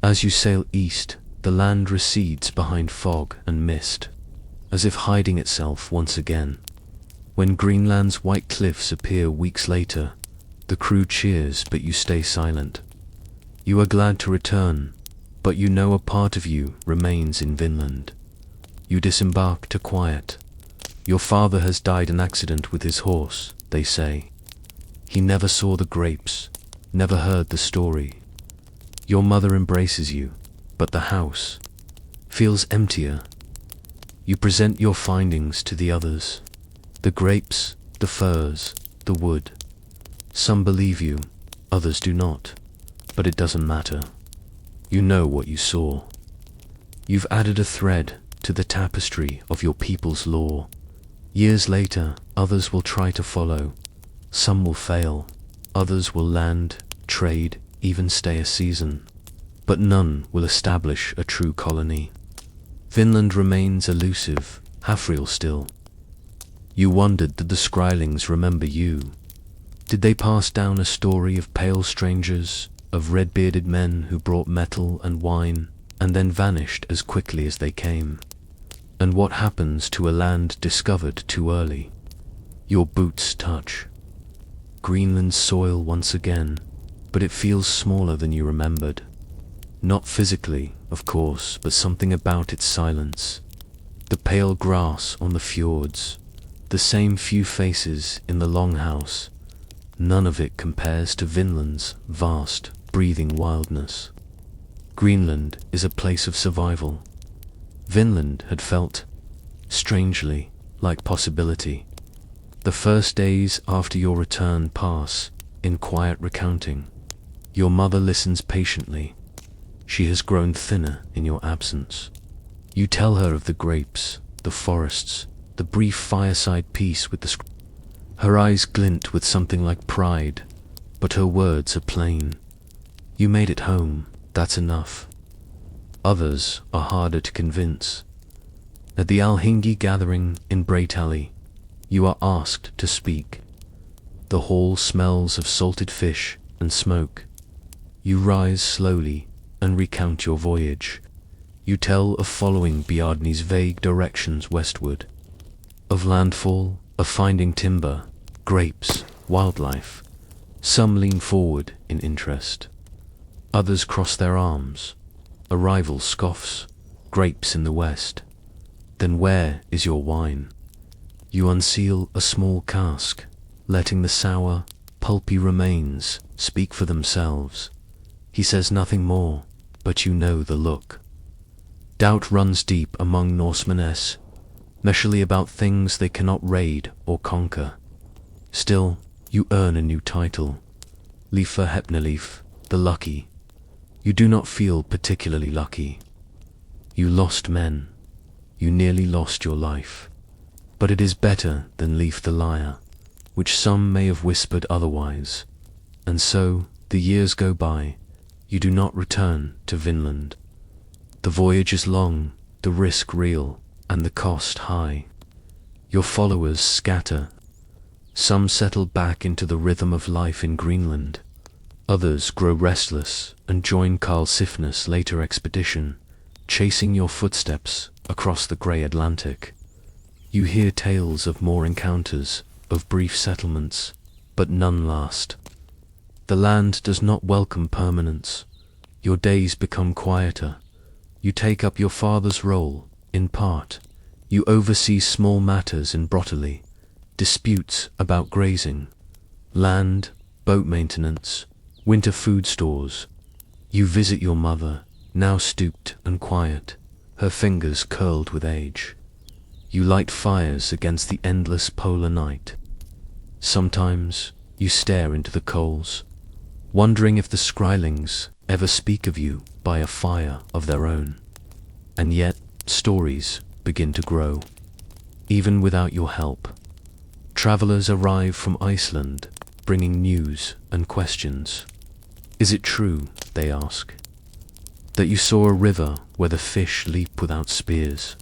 As you sail east, the land recedes behind fog and mist, as if hiding itself once again. When Greenland's white cliffs appear weeks later, the crew cheers, but you stay silent. You are glad to return, but you know a part of you remains in Vinland. You disembark to quiet. Your father has died in accident with his horse, they say. He never saw the grapes, never heard the story. Your mother embraces you, but the house feels emptier. You present your findings to the others. The grapes, the furs, the wood. Some believe you, others do not, but it doesn't matter. You know what you saw. You've added a thread to the tapestry of your people's lore. Years later, others will try to follow. Some will fail, others will land, trade, even stay a season. But none will establish a true colony. Vinland remains elusive, half real still. You wondered did the Skrylings remember you? Did they pass down a story of pale strangers, of red-bearded men who brought metal and wine, and then vanished as quickly as they came? And what happens to a land discovered too early? Your boots touch Greenland's soil once again, but it feels smaller than you remembered. Not physically, of course, but something about its silence. The pale grass on the fjords, the same few faces in the longhouse. None of it compares to Vinland's vast, breathing wildness. Greenland is a place of survival. Vinland had felt, strangely, like possibility. The first days after your return pass in quiet recounting. Your mother listens patiently. She has grown thinner in your absence. You tell her of the grapes, the forests, the brief fireside peace with the Her eyes glint with something like pride, but her words are plain. You made it home, that's enough. Others are harder to convince. At the Alhingi gathering in Breitali, you are asked to speak. The hall smells of salted fish and smoke. You rise slowly and recount your voyage. You tell of following Bjarni's vague directions westward, of landfall, of finding timber, grapes, wildlife. Some lean forward in interest. Others cross their arms. A rival scoffs. Grapes in the west. Then where is your wine? You unseal a small cask, letting the sour, pulpy remains speak for themselves. He says nothing more. but you know the look. Doubt runs deep among Norsemen, especially about things they cannot raid or conquer. Still, you earn a new title, Lífa Hepnalíf, the lucky. You do not feel particularly lucky. You lost men. You nearly lost your life. But it is better than Leif the liar, which some may have whispered otherwise. And so, the years go by. You do not return to Vinland. The voyage is long, the risk real, and the cost high. Your followers scatter. Some settle back into the rhythm of life in Greenland. Others grow restless and join Karlsefni's later expedition, chasing your footsteps across the grey Atlantic. You hear tales of more encounters, of brief settlements, but none last. The land does not welcome permanence. Your days become quieter. You take up your father's role, in part. You oversee small matters in Brotterly, disputes about grazing, land, boat maintenance, winter food stores. You visit your mother, now stooped and quiet, her fingers curled with age. You light fires against the endless polar night. Sometimes you stare into the coals, wondering if the Skrylings ever speak of you by a fire of their own. And yet, stories begin to grow, even without your help. Travelers arrive from Iceland, bringing news and questions. Is it true, they ask, that you saw a river where the fish leap without spears?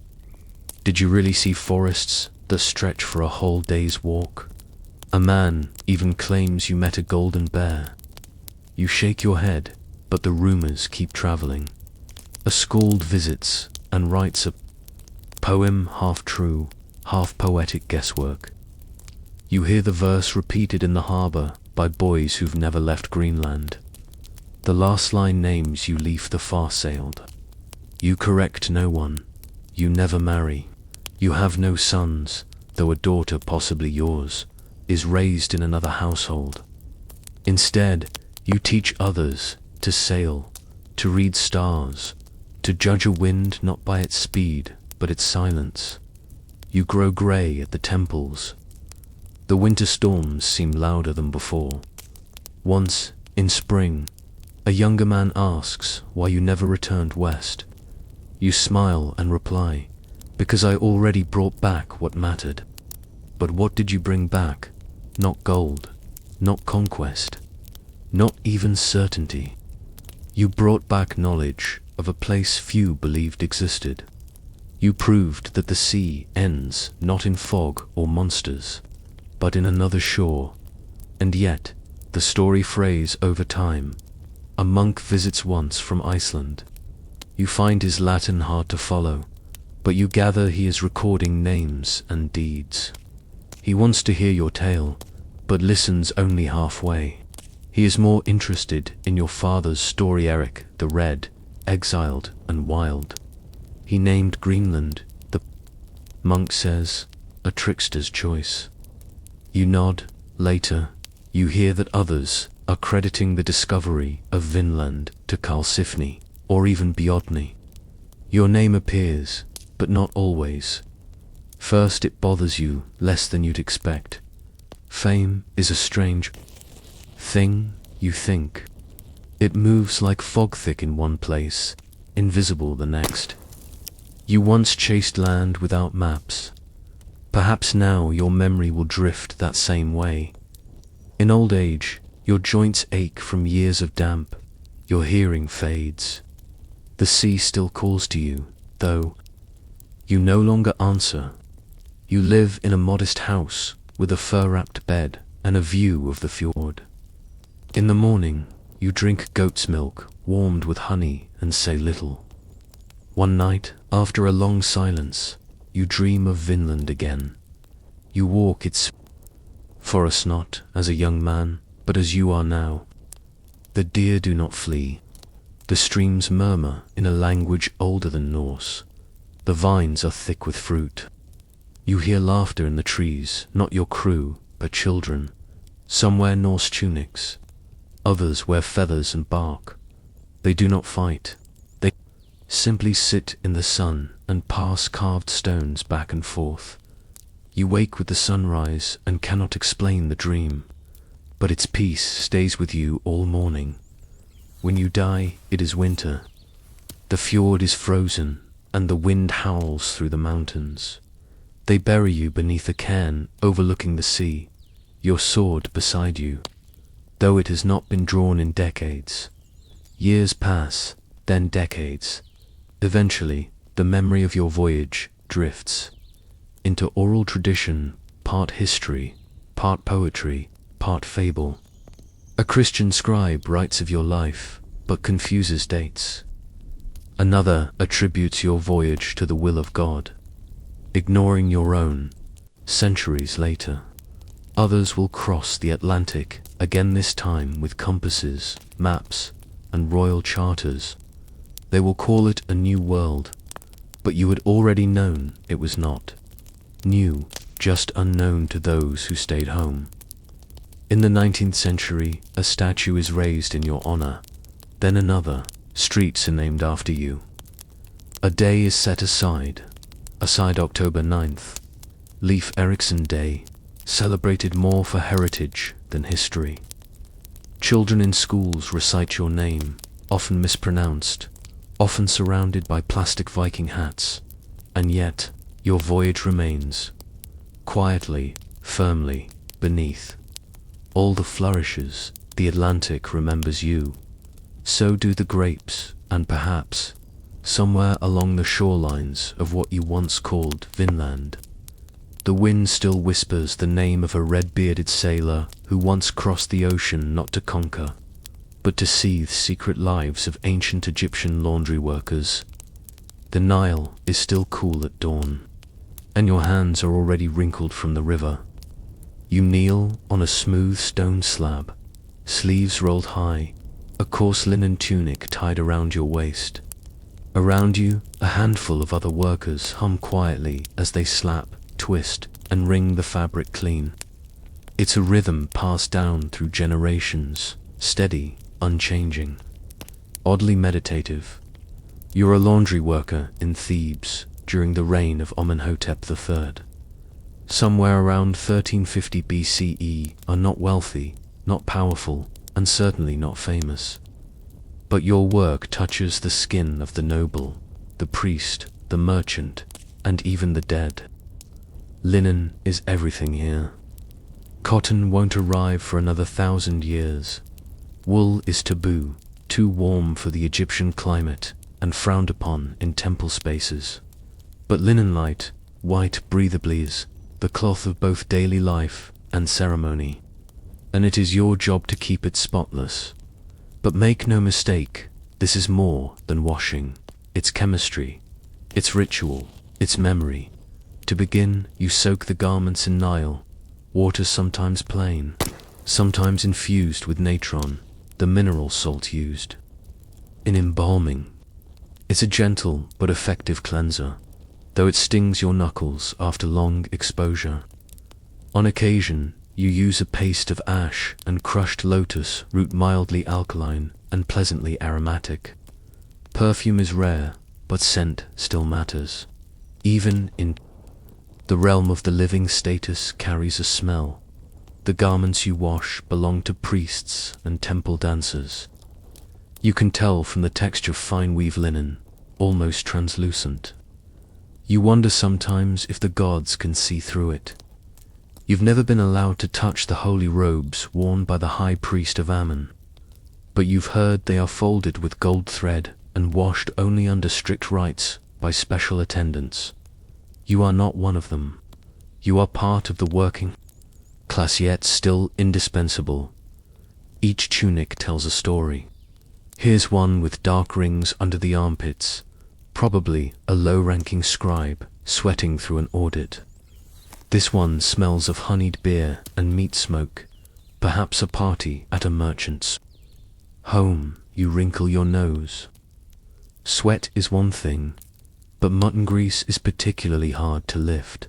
Did you really see forests that stretch for a whole day's walk? A man even claims you met a golden bear. You shake your head, but the rumors keep traveling. A skald visits and writes a poem, half true, half poetic guesswork. You hear the verse repeated in the harbor by boys who've never left Greenland. The last line names you Leif the far-sailed. You correct no one. You never marry. You have no sons, though a daughter, possibly yours, is raised in another household. Instead, you teach others to sail, to read stars, to judge a wind not by its speed, but its silence. You grow grey at the temples. The winter storms seem louder than before. Once, in spring, a younger man asks why you never returned west. You smile and reply, because I already brought back what mattered. But what did you bring back? Not gold, not conquest, not even certainty. You brought back knowledge of a place few believed existed. You proved that the sea ends not in fog or monsters, but in another shore. And yet, the story frays over time. A monk visits once from Iceland. You find his Latin hard to follow, but you gather he is recording names and deeds. He wants to hear your tale, but listens only halfway. He is more interested in your father's story, Eric the Red, exiled and wild. He named Greenland, the monk says, a trickster's choice. You nod. Later, you hear that others are crediting the discovery of Vinland to Karlsefni, or even Bjodny. Your name appears, but not always. First it bothers you less than you'd expect. Fame is a strange thing, you think. It moves like fog thick in one place, invisible the next. You once chased land without maps. Perhaps now your memory will drift that same way. In old age, your joints ache from years of damp. Your hearing fades. The sea still calls to you, though you no longer answer. You live in a modest house with a fur-wrapped bed and a view of the fjord. In the morning, you drink goat's milk warmed with honey and say little. One night, after a long silence, you dream of Vinland again. You walk its forest not as a young man, but as you are now. The deer do not flee. The streams murmur in a language older than Norse. The vines are thick with fruit. You hear laughter in the trees, not your crew, but children. Some wear Norse tunics. Others wear feathers and bark. They do not fight. Simply sit in the sun and pass carved stones back and forth. You wake with the sunrise and cannot explain the dream, but its peace stays with you all morning. When you die, it is winter. The fjord is frozen, and the wind howls through the mountains. They bury you beneath a cairn overlooking the sea, your sword beside you, though it has not been drawn in decades. Years pass, then decades. Eventually, the memory of your voyage drifts into oral tradition, part history, part poetry, part fable. A Christian scribe writes of your life, but confuses dates. Another attributes your voyage to the will of God, ignoring your own, centuries later. Others will cross the Atlantic, again this time with compasses, maps, and royal charters. They will call it a new world, but you had already known it was not. New, just unknown to those who stayed home. In the 19th century, a statue is raised in your honor, then another. Streets are named after you. A day is set aside October 9th, Leif Erikson Day, celebrated more for heritage than history. Children in schools recite your name, often mispronounced, often surrounded by plastic Viking hats, and yet your voyage remains, quietly, firmly, beneath. All the flourishes, the Atlantic remembers you. So do the grapes, and perhaps, somewhere along the shorelines of what you once called Vinland, the wind still whispers the name of a red-bearded sailor who once crossed the ocean not to conquer, but to see the secret lives of ancient Egyptian laundry workers. The Nile is still cool at dawn, and your hands are already wrinkled from the river. You kneel on a smooth stone slab, sleeves rolled high, a coarse linen tunic tied around your waist. Around you, a handful of other workers hum quietly as they slap, twist, and wring the fabric clean. It's a rhythm passed down through generations, steady, unchanging, oddly meditative. You're a laundry worker in Thebes during the reign of Amenhotep III. Somewhere around 1350 BCE are not wealthy, not powerful, and certainly not famous. But your work touches the skin of the noble, the priest, the merchant, and even the dead. Linen is everything here. Cotton won't arrive for another 1,000 years. Wool is taboo, too warm for the Egyptian climate, and frowned upon in temple spaces. But linen light, white breathably is the cloth of both daily life and ceremony, and it is your job to keep it spotless. But make no mistake, this is more than washing. It's chemistry, it's ritual, it's memory. To begin, you soak the garments in Nile, water sometimes plain, sometimes infused with natron, the mineral salt used. In embalming, it's a gentle but effective cleanser, though it stings your knuckles after long exposure. On occasion, you use a paste of ash and crushed lotus root, mildly alkaline and pleasantly aromatic. Perfume is rare, but scent still matters. Even in the realm of the living, status carries a smell. The garments you wash belong to priests and temple dancers. You can tell from the texture of fine weave linen, almost translucent. You wonder sometimes if the gods can see through it. You've never been allowed to touch the holy robes worn by the high priest of Ammon, but you've heard they are folded with gold thread and washed only under strict rites by special attendants. You are not one of them. You are part of the working class, yet still indispensable. Each tunic tells a story. Here's one with dark rings under the armpits, probably a low-ranking scribe sweating through an audit. This one smells of honeyed beer and meat smoke, perhaps a party at a merchant's home. You wrinkle your nose. Sweat is one thing, but mutton grease is particularly hard to lift.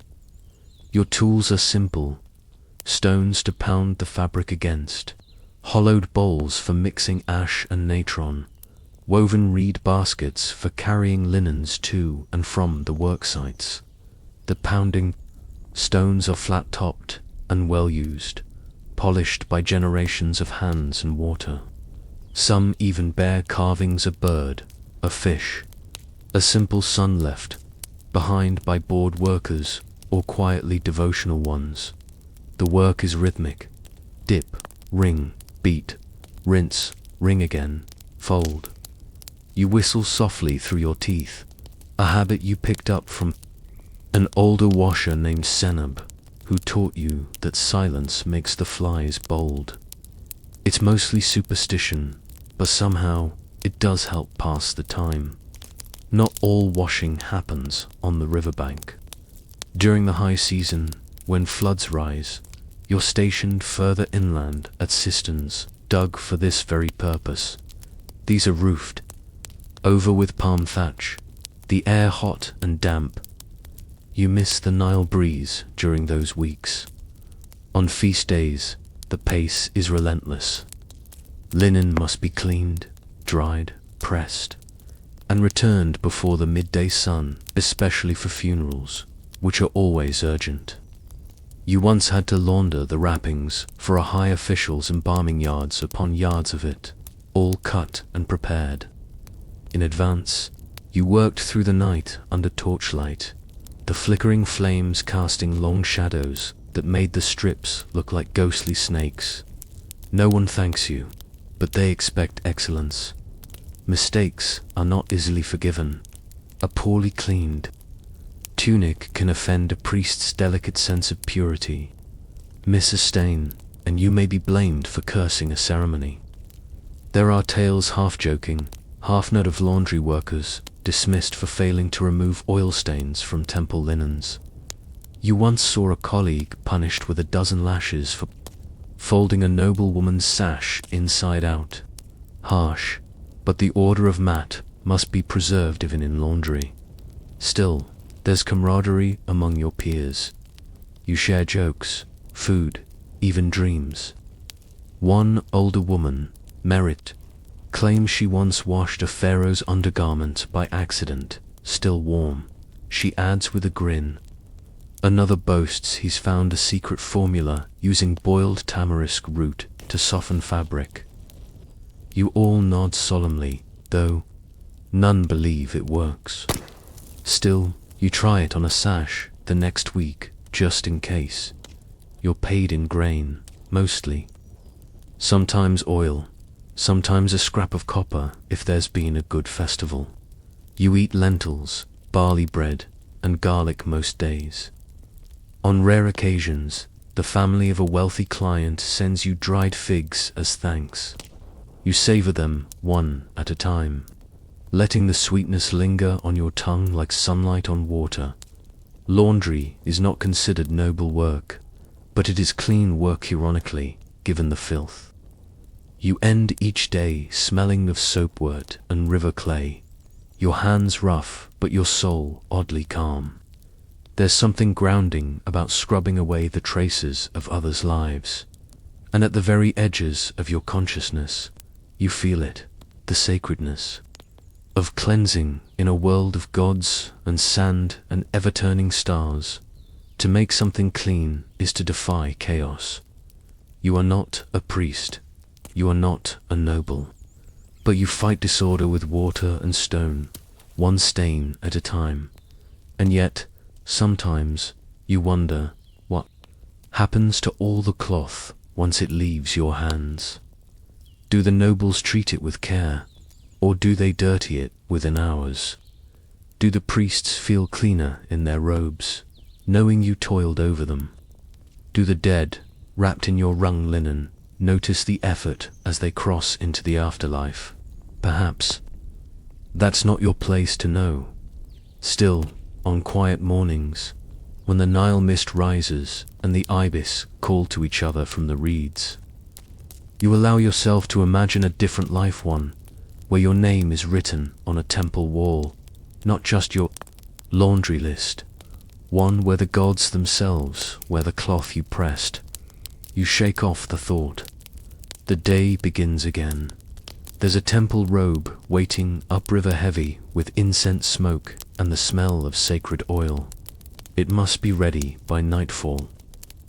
Your tools are simple: stones to pound the fabric against, hollowed bowls for mixing ash and natron, woven reed baskets for carrying linens to and from the work sites. The pounding stones are flat-topped and well-used, polished by generations of hands and water. Some even bear carvings of bird, a fish, a simple sun left behind by bored workers or quietly devotional ones. The work is rhythmic. Dip, ring, beat, rinse, ring again, fold. You whistle softly through your teeth, a habit you picked up from an older washer named Senab, who taught you that silence makes the flies bold. It's mostly superstition, but somehow it does help pass the time. Not all washing happens on the riverbank. During the high season, when floods rise, you're stationed further inland at cisterns dug for this very purpose. These are roofed over with palm thatch, the air hot and damp. You miss the Nile breeze during those weeks. On feast days, the pace is relentless. Linen must be cleaned, dried, pressed, and returned before the midday sun, especially for funerals, which are always urgent. You once had to launder the wrappings for a high official's embalming yards upon yards of it, all cut and prepared. In advance, you worked through the night under torchlight, the flickering flames casting long shadows that made the strips look like ghostly snakes. No one thanks you, but they expect excellence. Mistakes are not easily forgiven. A poorly cleaned tunic can offend a priest's delicate sense of purity. Miss a stain, and you may be blamed for cursing a ceremony. There are tales half-joking, half-nut of laundry workers dismissed for failing to remove oil stains from temple linens. You once saw a colleague punished with a dozen lashes for folding a noblewoman's sash inside out. Harsh, but the order of mat must be preserved even in laundry. Still, there's camaraderie among your peers. You share jokes, food, even dreams. One older woman, Merit, claims she once washed a pharaoh's undergarment by accident, still warm. She adds with a grin. Another boasts he's found a secret formula using boiled tamarisk root to soften fabric. You all nod solemnly, though none believe it works. Still, you try it on a sash the next week, just in case. You're paid in grain, mostly. Sometimes oil, sometimes a scrap of copper if there's been a good festival. You eat lentils, barley bread, and garlic most days. On rare occasions, the family of a wealthy client sends you dried figs as thanks. You savor them one at a time, letting the sweetness linger on your tongue like sunlight on water. Laundry is not considered noble work, but it is clean work ironically, given the filth. You end each day smelling of soapwort and river clay, your hands rough but your soul oddly calm. There's something grounding about scrubbing away the traces of others' lives, and at the very edges of your consciousness, you feel it, the sacredness of cleansing in a world of gods and sand and ever-turning stars. To make something clean is to defy chaos. You are not a priest, you are not a noble, but you fight disorder with water and stone, one stain at a time. And yet, sometimes, you wonder what happens to all the cloth once it leaves your hands. Do the nobles treat it with care? Or do they dirty it within hours? Do the priests feel cleaner in their robes, knowing you toiled over them? Do the dead, wrapped in your wrung linen, notice the effort as they cross into the afterlife? Perhaps. That's not your place to know. Still, on quiet mornings, when the Nile mist rises and the ibis call to each other from the reeds, you allow yourself to imagine a different life, one where your name is written on a temple wall, not just your laundry list, one where the gods themselves wear the cloth you pressed. You shake off the thought. The day begins again. There's a temple robe waiting upriver heavy with incense smoke and the smell of sacred oil. It must be ready by nightfall.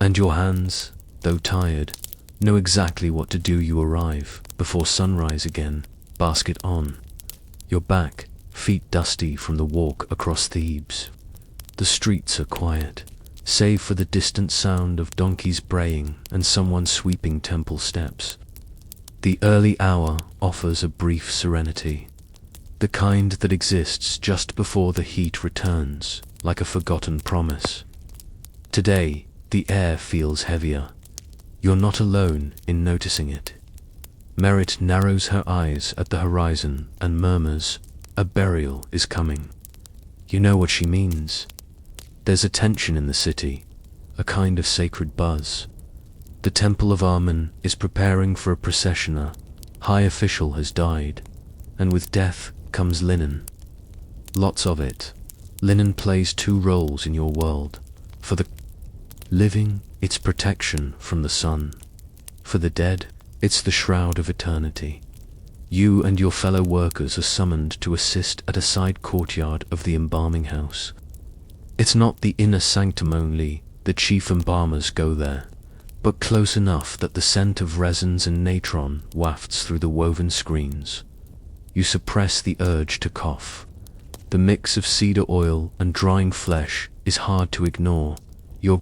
And your hands, though tired, know exactly what to do. You arrive before sunrise again, basket on. Your back, feet dusty from the walk across Thebes. The streets are quiet, save for the distant sound of donkeys braying and someone sweeping temple steps. The early hour offers a brief serenity, the kind that exists just before the heat returns, like a forgotten promise. Today, the air feels heavier. You're not alone in noticing it. Merit narrows her eyes at the horizon and murmurs, "A burial is coming." You know what she means. There's a tension in the city, a kind of sacred buzz. The temple of Amen is preparing for a procession. A high official has died, and with death comes linen. Lots of it. Linen plays two roles in your world. For the living, it's protection from the sun. For the dead, it's the shroud of eternity. You and your fellow workers are summoned to assist at a side courtyard of the embalming house. It's not the inner sanctum only, the chief embalmers go there, but close enough that the scent of resins and natron wafts through the woven screens. You suppress the urge to cough. The mix of cedar oil and drying flesh is hard to ignore. Your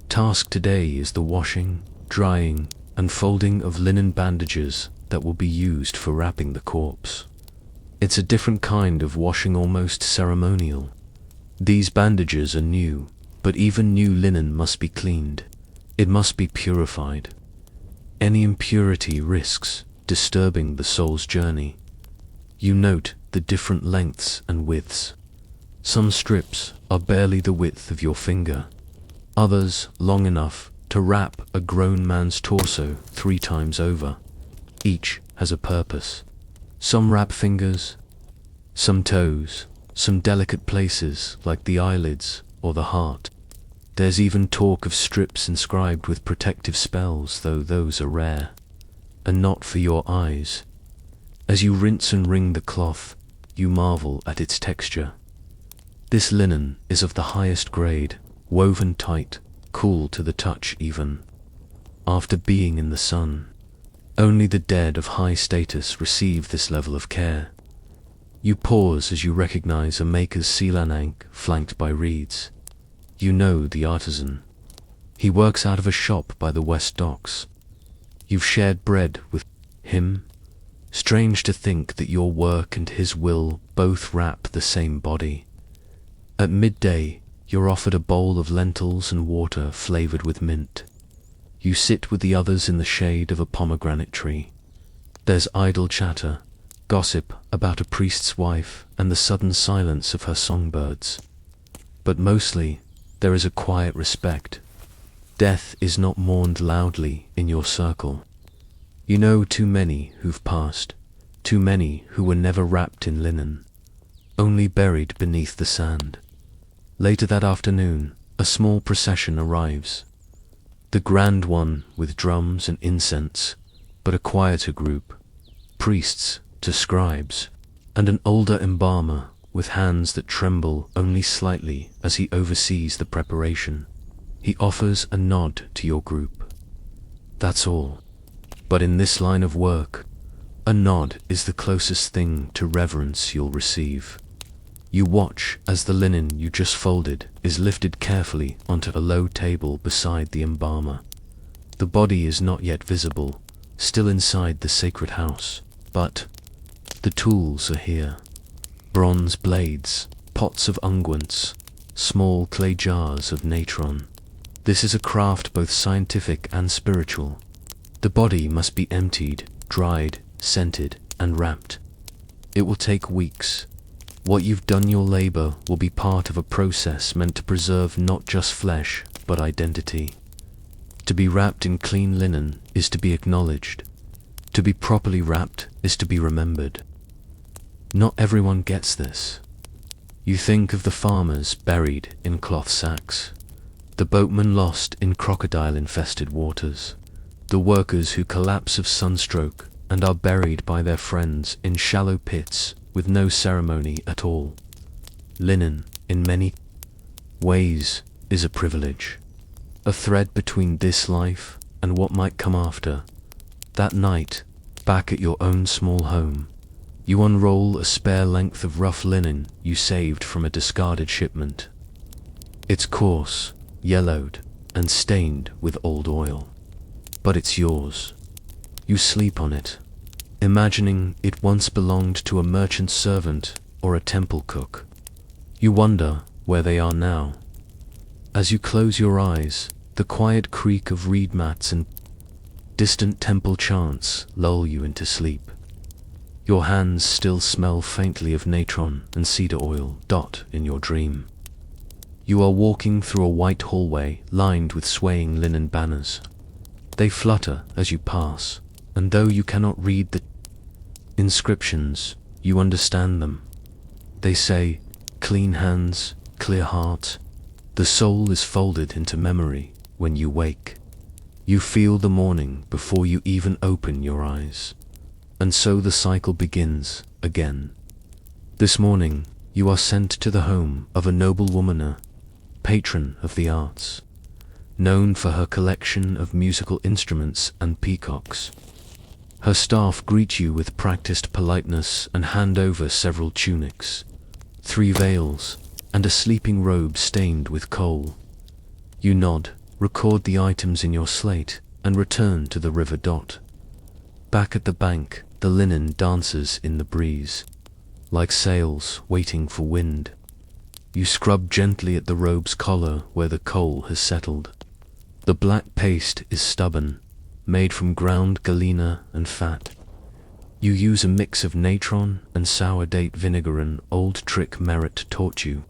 task today is the washing, drying, and folding of linen bandages that will be used for wrapping the corpse. It's a different kind of washing, almost ceremonial. These bandages are new, but even new linen must be cleaned. It must be purified. Any impurity risks disturbing the soul's journey. You note the different lengths and widths. Some strips are barely the width of your finger, others long enough to wrap a grown man's torso 3 times over. Each has a purpose. Some wrap fingers, some toes, some delicate places like the eyelids or the heart. There's even talk of strips inscribed with protective spells, though those are rare, and not for your eyes. As you rinse and wring the cloth, you marvel at its texture. This linen is of the highest grade, woven tight, cool to the touch even. After being in the sun, only the dead of high status receive this level of care. You pause as you recognize a maker's sealanank flanked by reeds. You know the artisan. He works out of a shop by the West Docks. You've shared bread with him. Strange to think that your work and his will both wrap the same body. At midday, you're offered a bowl of lentils and water flavored with mint. You sit with the others in the shade of a pomegranate tree. There's idle chatter, gossip about a priest's wife and the sudden silence of her songbirds. But mostly, there is a quiet respect. Death is not mourned loudly in your circle. You know too many who've passed, too many who were never wrapped in linen, only buried beneath the sand. Later that afternoon, a small procession arrives. The grand one with drums and incense, but a quieter group, priests to scribes, and an older embalmer with hands that tremble only slightly as he oversees the preparation. He offers a nod to your group. That's all. But in this line of work, a nod is the closest thing to reverence you'll receive. You watch as the linen you just folded is lifted carefully onto a low table beside the embalmer. The body is not yet visible, still inside the sacred house, but the tools are here. Bronze blades, pots of unguents, small clay jars of natron. This is a craft both scientific and spiritual. The body must be emptied, dried, scented, and wrapped. It will take weeks. What you've done, your labor, will be part of a process meant to preserve not just flesh, but identity. To be wrapped in clean linen is to be acknowledged. To be properly wrapped is to be remembered. Not everyone gets this. You think of the farmers buried in cloth sacks, the boatmen lost in crocodile-infested waters, the workers who collapse of sunstroke and are buried by their friends in shallow pits with no ceremony at all. Linen, in many ways, is a privilege, a thread between this life and what might come after. That night, back at your own small home, you unroll a spare length of rough linen you saved from a discarded shipment. It's coarse, yellowed, and stained with old oil. But it's yours. You sleep on it, imagining it once belonged to a merchant servant or a temple cook. You wonder where they are now. As you close your eyes, the quiet creak of reed mats and distant temple chants lull you into sleep. Your hands still smell faintly of natron and cedar oil in your dream. You are walking through a white hallway lined with swaying linen banners. They flutter as you pass, and though you cannot read the inscriptions, you understand them. They say, "Clean hands, clear heart." The soul is folded into memory when you wake. You feel the morning before you even open your eyes. And so the cycle begins again. This morning, you are sent to the home of a noble woman, patron of the arts, known for her collection of musical instruments and peacocks. Her staff greet you with practiced politeness and hand over several tunics, 3 veils, and a sleeping robe stained with coal. You nod, record the items in your slate, and return to the river. Back at the bank, the linen dances in the breeze, like sails waiting for wind. You scrub gently at the robe's collar where the coal has settled. The black paste is stubborn, made from ground galena and fat. You use a mix of natron and sour date vinegar, an old trick Merit taught you.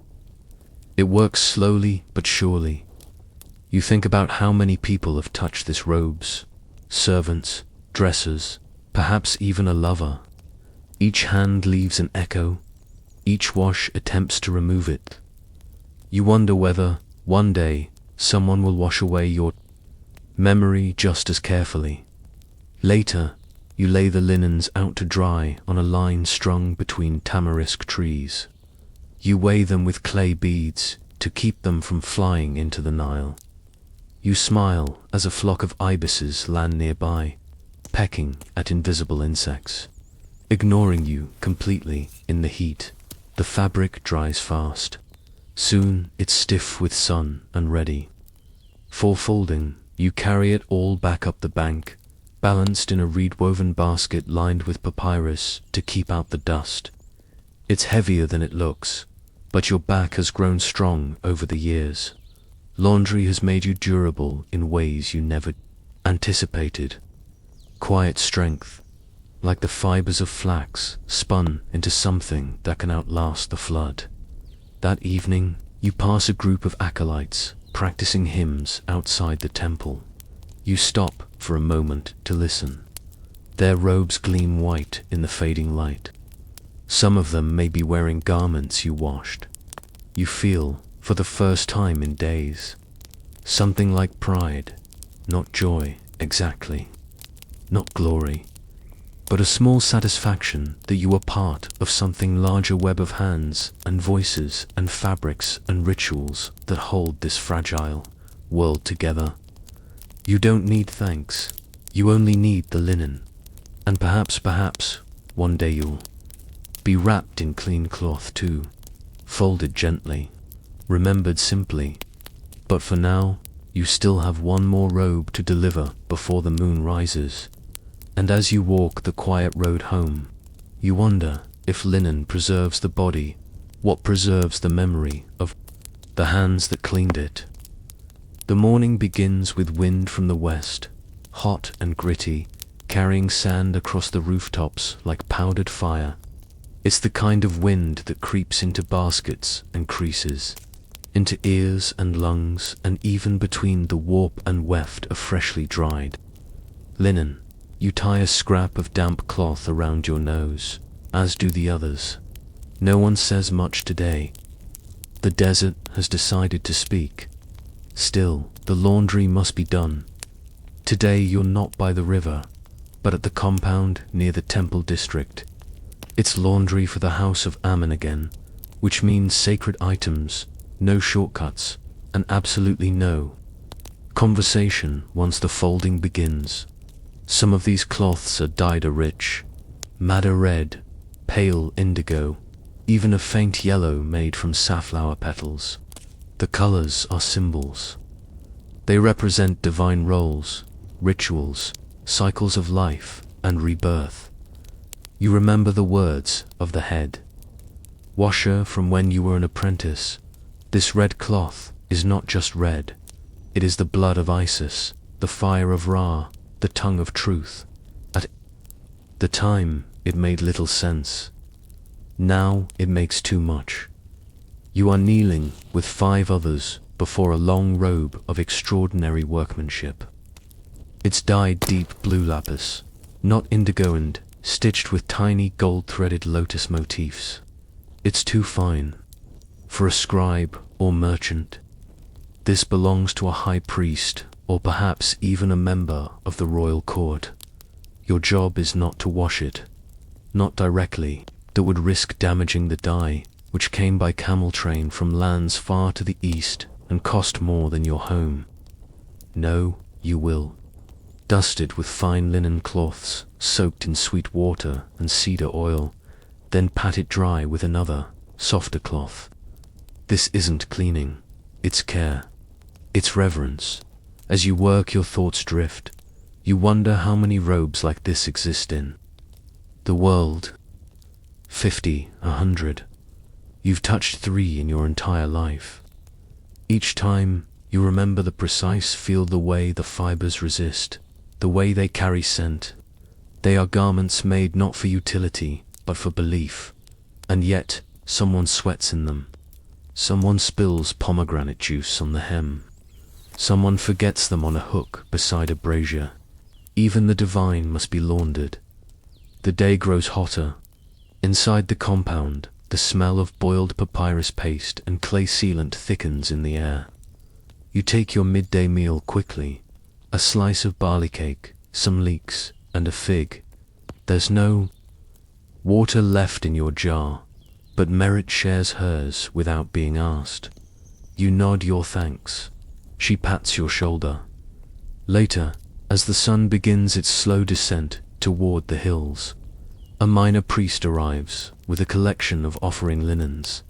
It works slowly but surely. You think about how many people have touched this robes, servants, dressers, perhaps even a lover. Each hand leaves an echo. Each wash attempts to remove it. You wonder whether, one day, someone will wash away your memory just as carefully. Later, you lay the linens out to dry on a line strung between tamarisk trees. You weigh them with clay beads to keep them from flying into the Nile. You smile as a flock of ibises land nearby, pecking at invisible insects, ignoring you completely in the heat. The fabric dries fast. Soon it's stiff with sun and ready. For folding, you carry it all back up the bank, balanced in a reed-woven basket lined with papyrus to keep out the dust. It's heavier than it looks, but your back has grown strong over the years. Laundry has made you durable in ways you never anticipated. Quiet strength, like the fibers of flax spun into something that can outlast the flood. That evening, you pass a group of acolytes practicing hymns outside the temple. You stop for a moment to listen. Their robes gleam white in the fading light. Some of them may be wearing garments you washed. You feel, for the first time in days, something like pride, not joy exactly, not glory, but a small satisfaction that you are part of something larger web of hands and voices and fabrics and rituals that hold this fragile world together. You don't need thanks, you only need the linen, and perhaps, one day you'll be wrapped in clean cloth too, folded gently, remembered simply. But for now, you still have one more robe to deliver before the moon rises. And as you walk the quiet road home, you wonder if linen preserves the body, what preserves the memory of the hands that cleaned it. The morning begins with wind from the west, hot and gritty, carrying sand across the rooftops like powdered fire. It's the kind of wind that creeps into baskets and creases, into ears and lungs, and even between the warp and weft of freshly dried linen. You tie a scrap of damp cloth around your nose, as do the others. No one says much today. The desert has decided to speak. Still, the laundry must be done. Today you're not by the river, but at the compound near the temple district. It's laundry for the house of Ammon again, which means sacred items, no shortcuts, and absolutely no conversation once the folding begins. Some of these cloths are dyed a rich, madder red, pale indigo, even a faint yellow made from safflower petals. The colors are symbols. They represent divine roles, rituals, cycles of life and rebirth. You remember the words of the head washer from when you were an apprentice. This red cloth is not just red. It is the blood of Isis, the fire of Ra, the tongue of truth. At the time, it made little sense. Now it makes too much. You are kneeling with 5 others before a long robe of extraordinary workmanship. It's dyed deep blue lapis, not indigo, and stitched with tiny gold-threaded lotus motifs. It's too fine for a scribe or merchant. This belongs to a high priest, or perhaps even a member of the royal court. Your job is not to wash it, not directly. That would risk damaging the dye, which came by camel train from lands far to the east and cost more than your home. No, you will dust it with fine linen cloths soaked in sweet water and cedar oil, then pat it dry with another, softer cloth. This isn't cleaning, it's care, it's reverence. As you work, your thoughts drift. You wonder how many robes like this exist in the world. 50, 100. You've touched 3 in your entire life. Each time, you remember the precise feel, the way the fibers resist, the way they carry scent. They are garments made not for utility, but for belief. And yet, someone sweats in them. Someone spills pomegranate juice on the hem. Someone forgets them on a hook beside a brazier. Even the divine must be laundered. The day grows hotter. Inside the compound, the smell of boiled papyrus paste and clay sealant thickens in the air. You take your midday meal quickly, a slice of barley cake, some leeks, and a fig. There's no water left in your jar, but Merit shares hers without being asked. You nod your thanks. She pats your shoulder. Later, as the sun begins its slow descent toward the hills, a minor priest arrives with a collection of offering linens.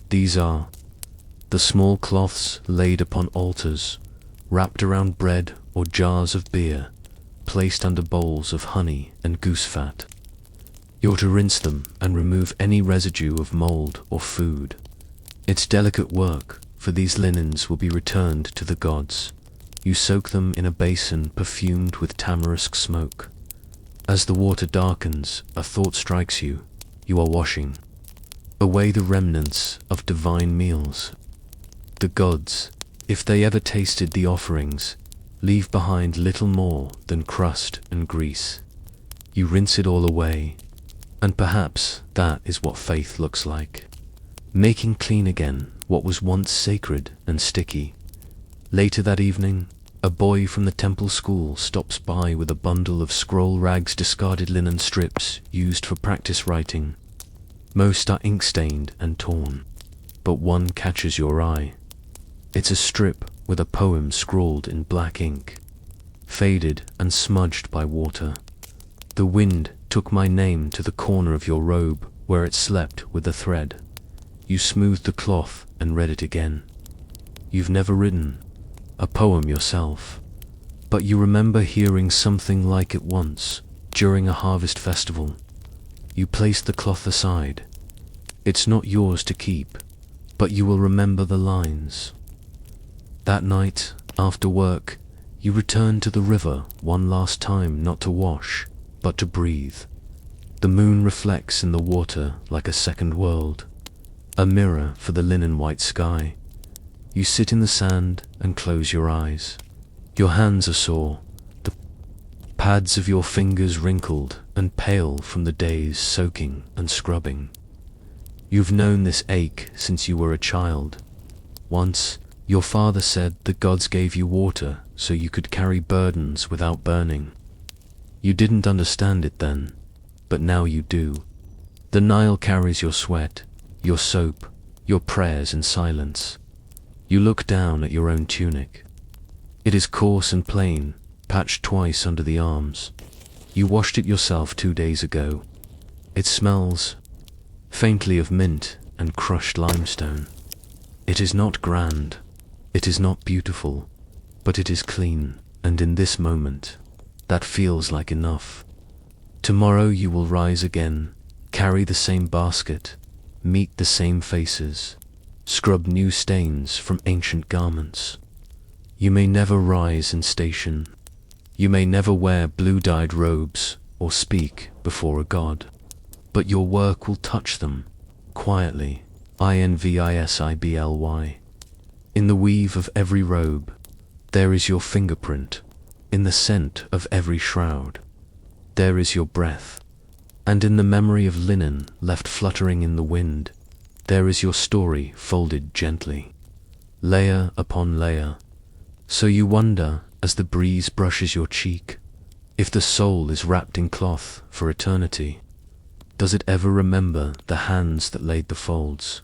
These are the small cloths laid upon altars, wrapped around bread or jars of beer, placed under bowls of honey and goose fat. You're to rinse them and remove any residue of mold or food. It's delicate work, for these linens will be returned to the gods. You soak them in a basin perfumed with tamarisk smoke. As the water darkens, a thought strikes you. You are washing away the remnants of divine meals. The gods, if they ever tasted the offerings, leave behind little more than crust and grease. You rinse it all away, and perhaps that is what faith looks like. Making clean again what was once sacred and sticky. Later that evening, a boy from the temple school stops by with a bundle of scroll rags, discarded linen strips used for practice writing. Most are ink-stained and torn, but one catches your eye. It's a strip with a poem scrawled in black ink, faded and smudged by water. The wind took my name to the corner of your robe where it slept with a thread. You smoothed the cloth and read it again. You've never written a poem yourself, but you remember hearing something like it once during a harvest festival. You place the cloth aside. It's not yours to keep, but you will remember the lines. That night, after work, you return to the river one last time, not to wash, but to breathe. The moon reflects in the water like a second world, a mirror for the linen white sky. You sit in the sand and close your eyes. Your hands are sore, the pads of your fingers wrinkled and pale from the day's soaking and scrubbing. You've known this ache since you were a child. Once, your father said the gods gave you water so you could carry burdens without burning. You didn't understand it then, but now you do. The Nile carries your sweat, your soap, your prayers in silence. You look down at your own tunic. It is coarse and plain, patched twice under the arms. You washed it yourself 2 days ago. It smells faintly of mint and crushed limestone. It is not grand, it is not beautiful, but it is clean, and in this moment, that feels like enough. Tomorrow you will rise again, carry the same basket, meet the same faces, scrub new stains from ancient garments. You may never rise in station. You may never wear blue-dyed robes or speak before a god, but your work will touch them, quietly, invisibly. In the weave of every robe, there is your fingerprint. In the scent of every shroud, there is your breath. And in the memory of linen left fluttering in the wind, there is your story folded gently, layer upon layer. So you wonder, as the breeze brushes your cheek, if the soul is wrapped in cloth for eternity. Does it ever remember the hands that laid the folds?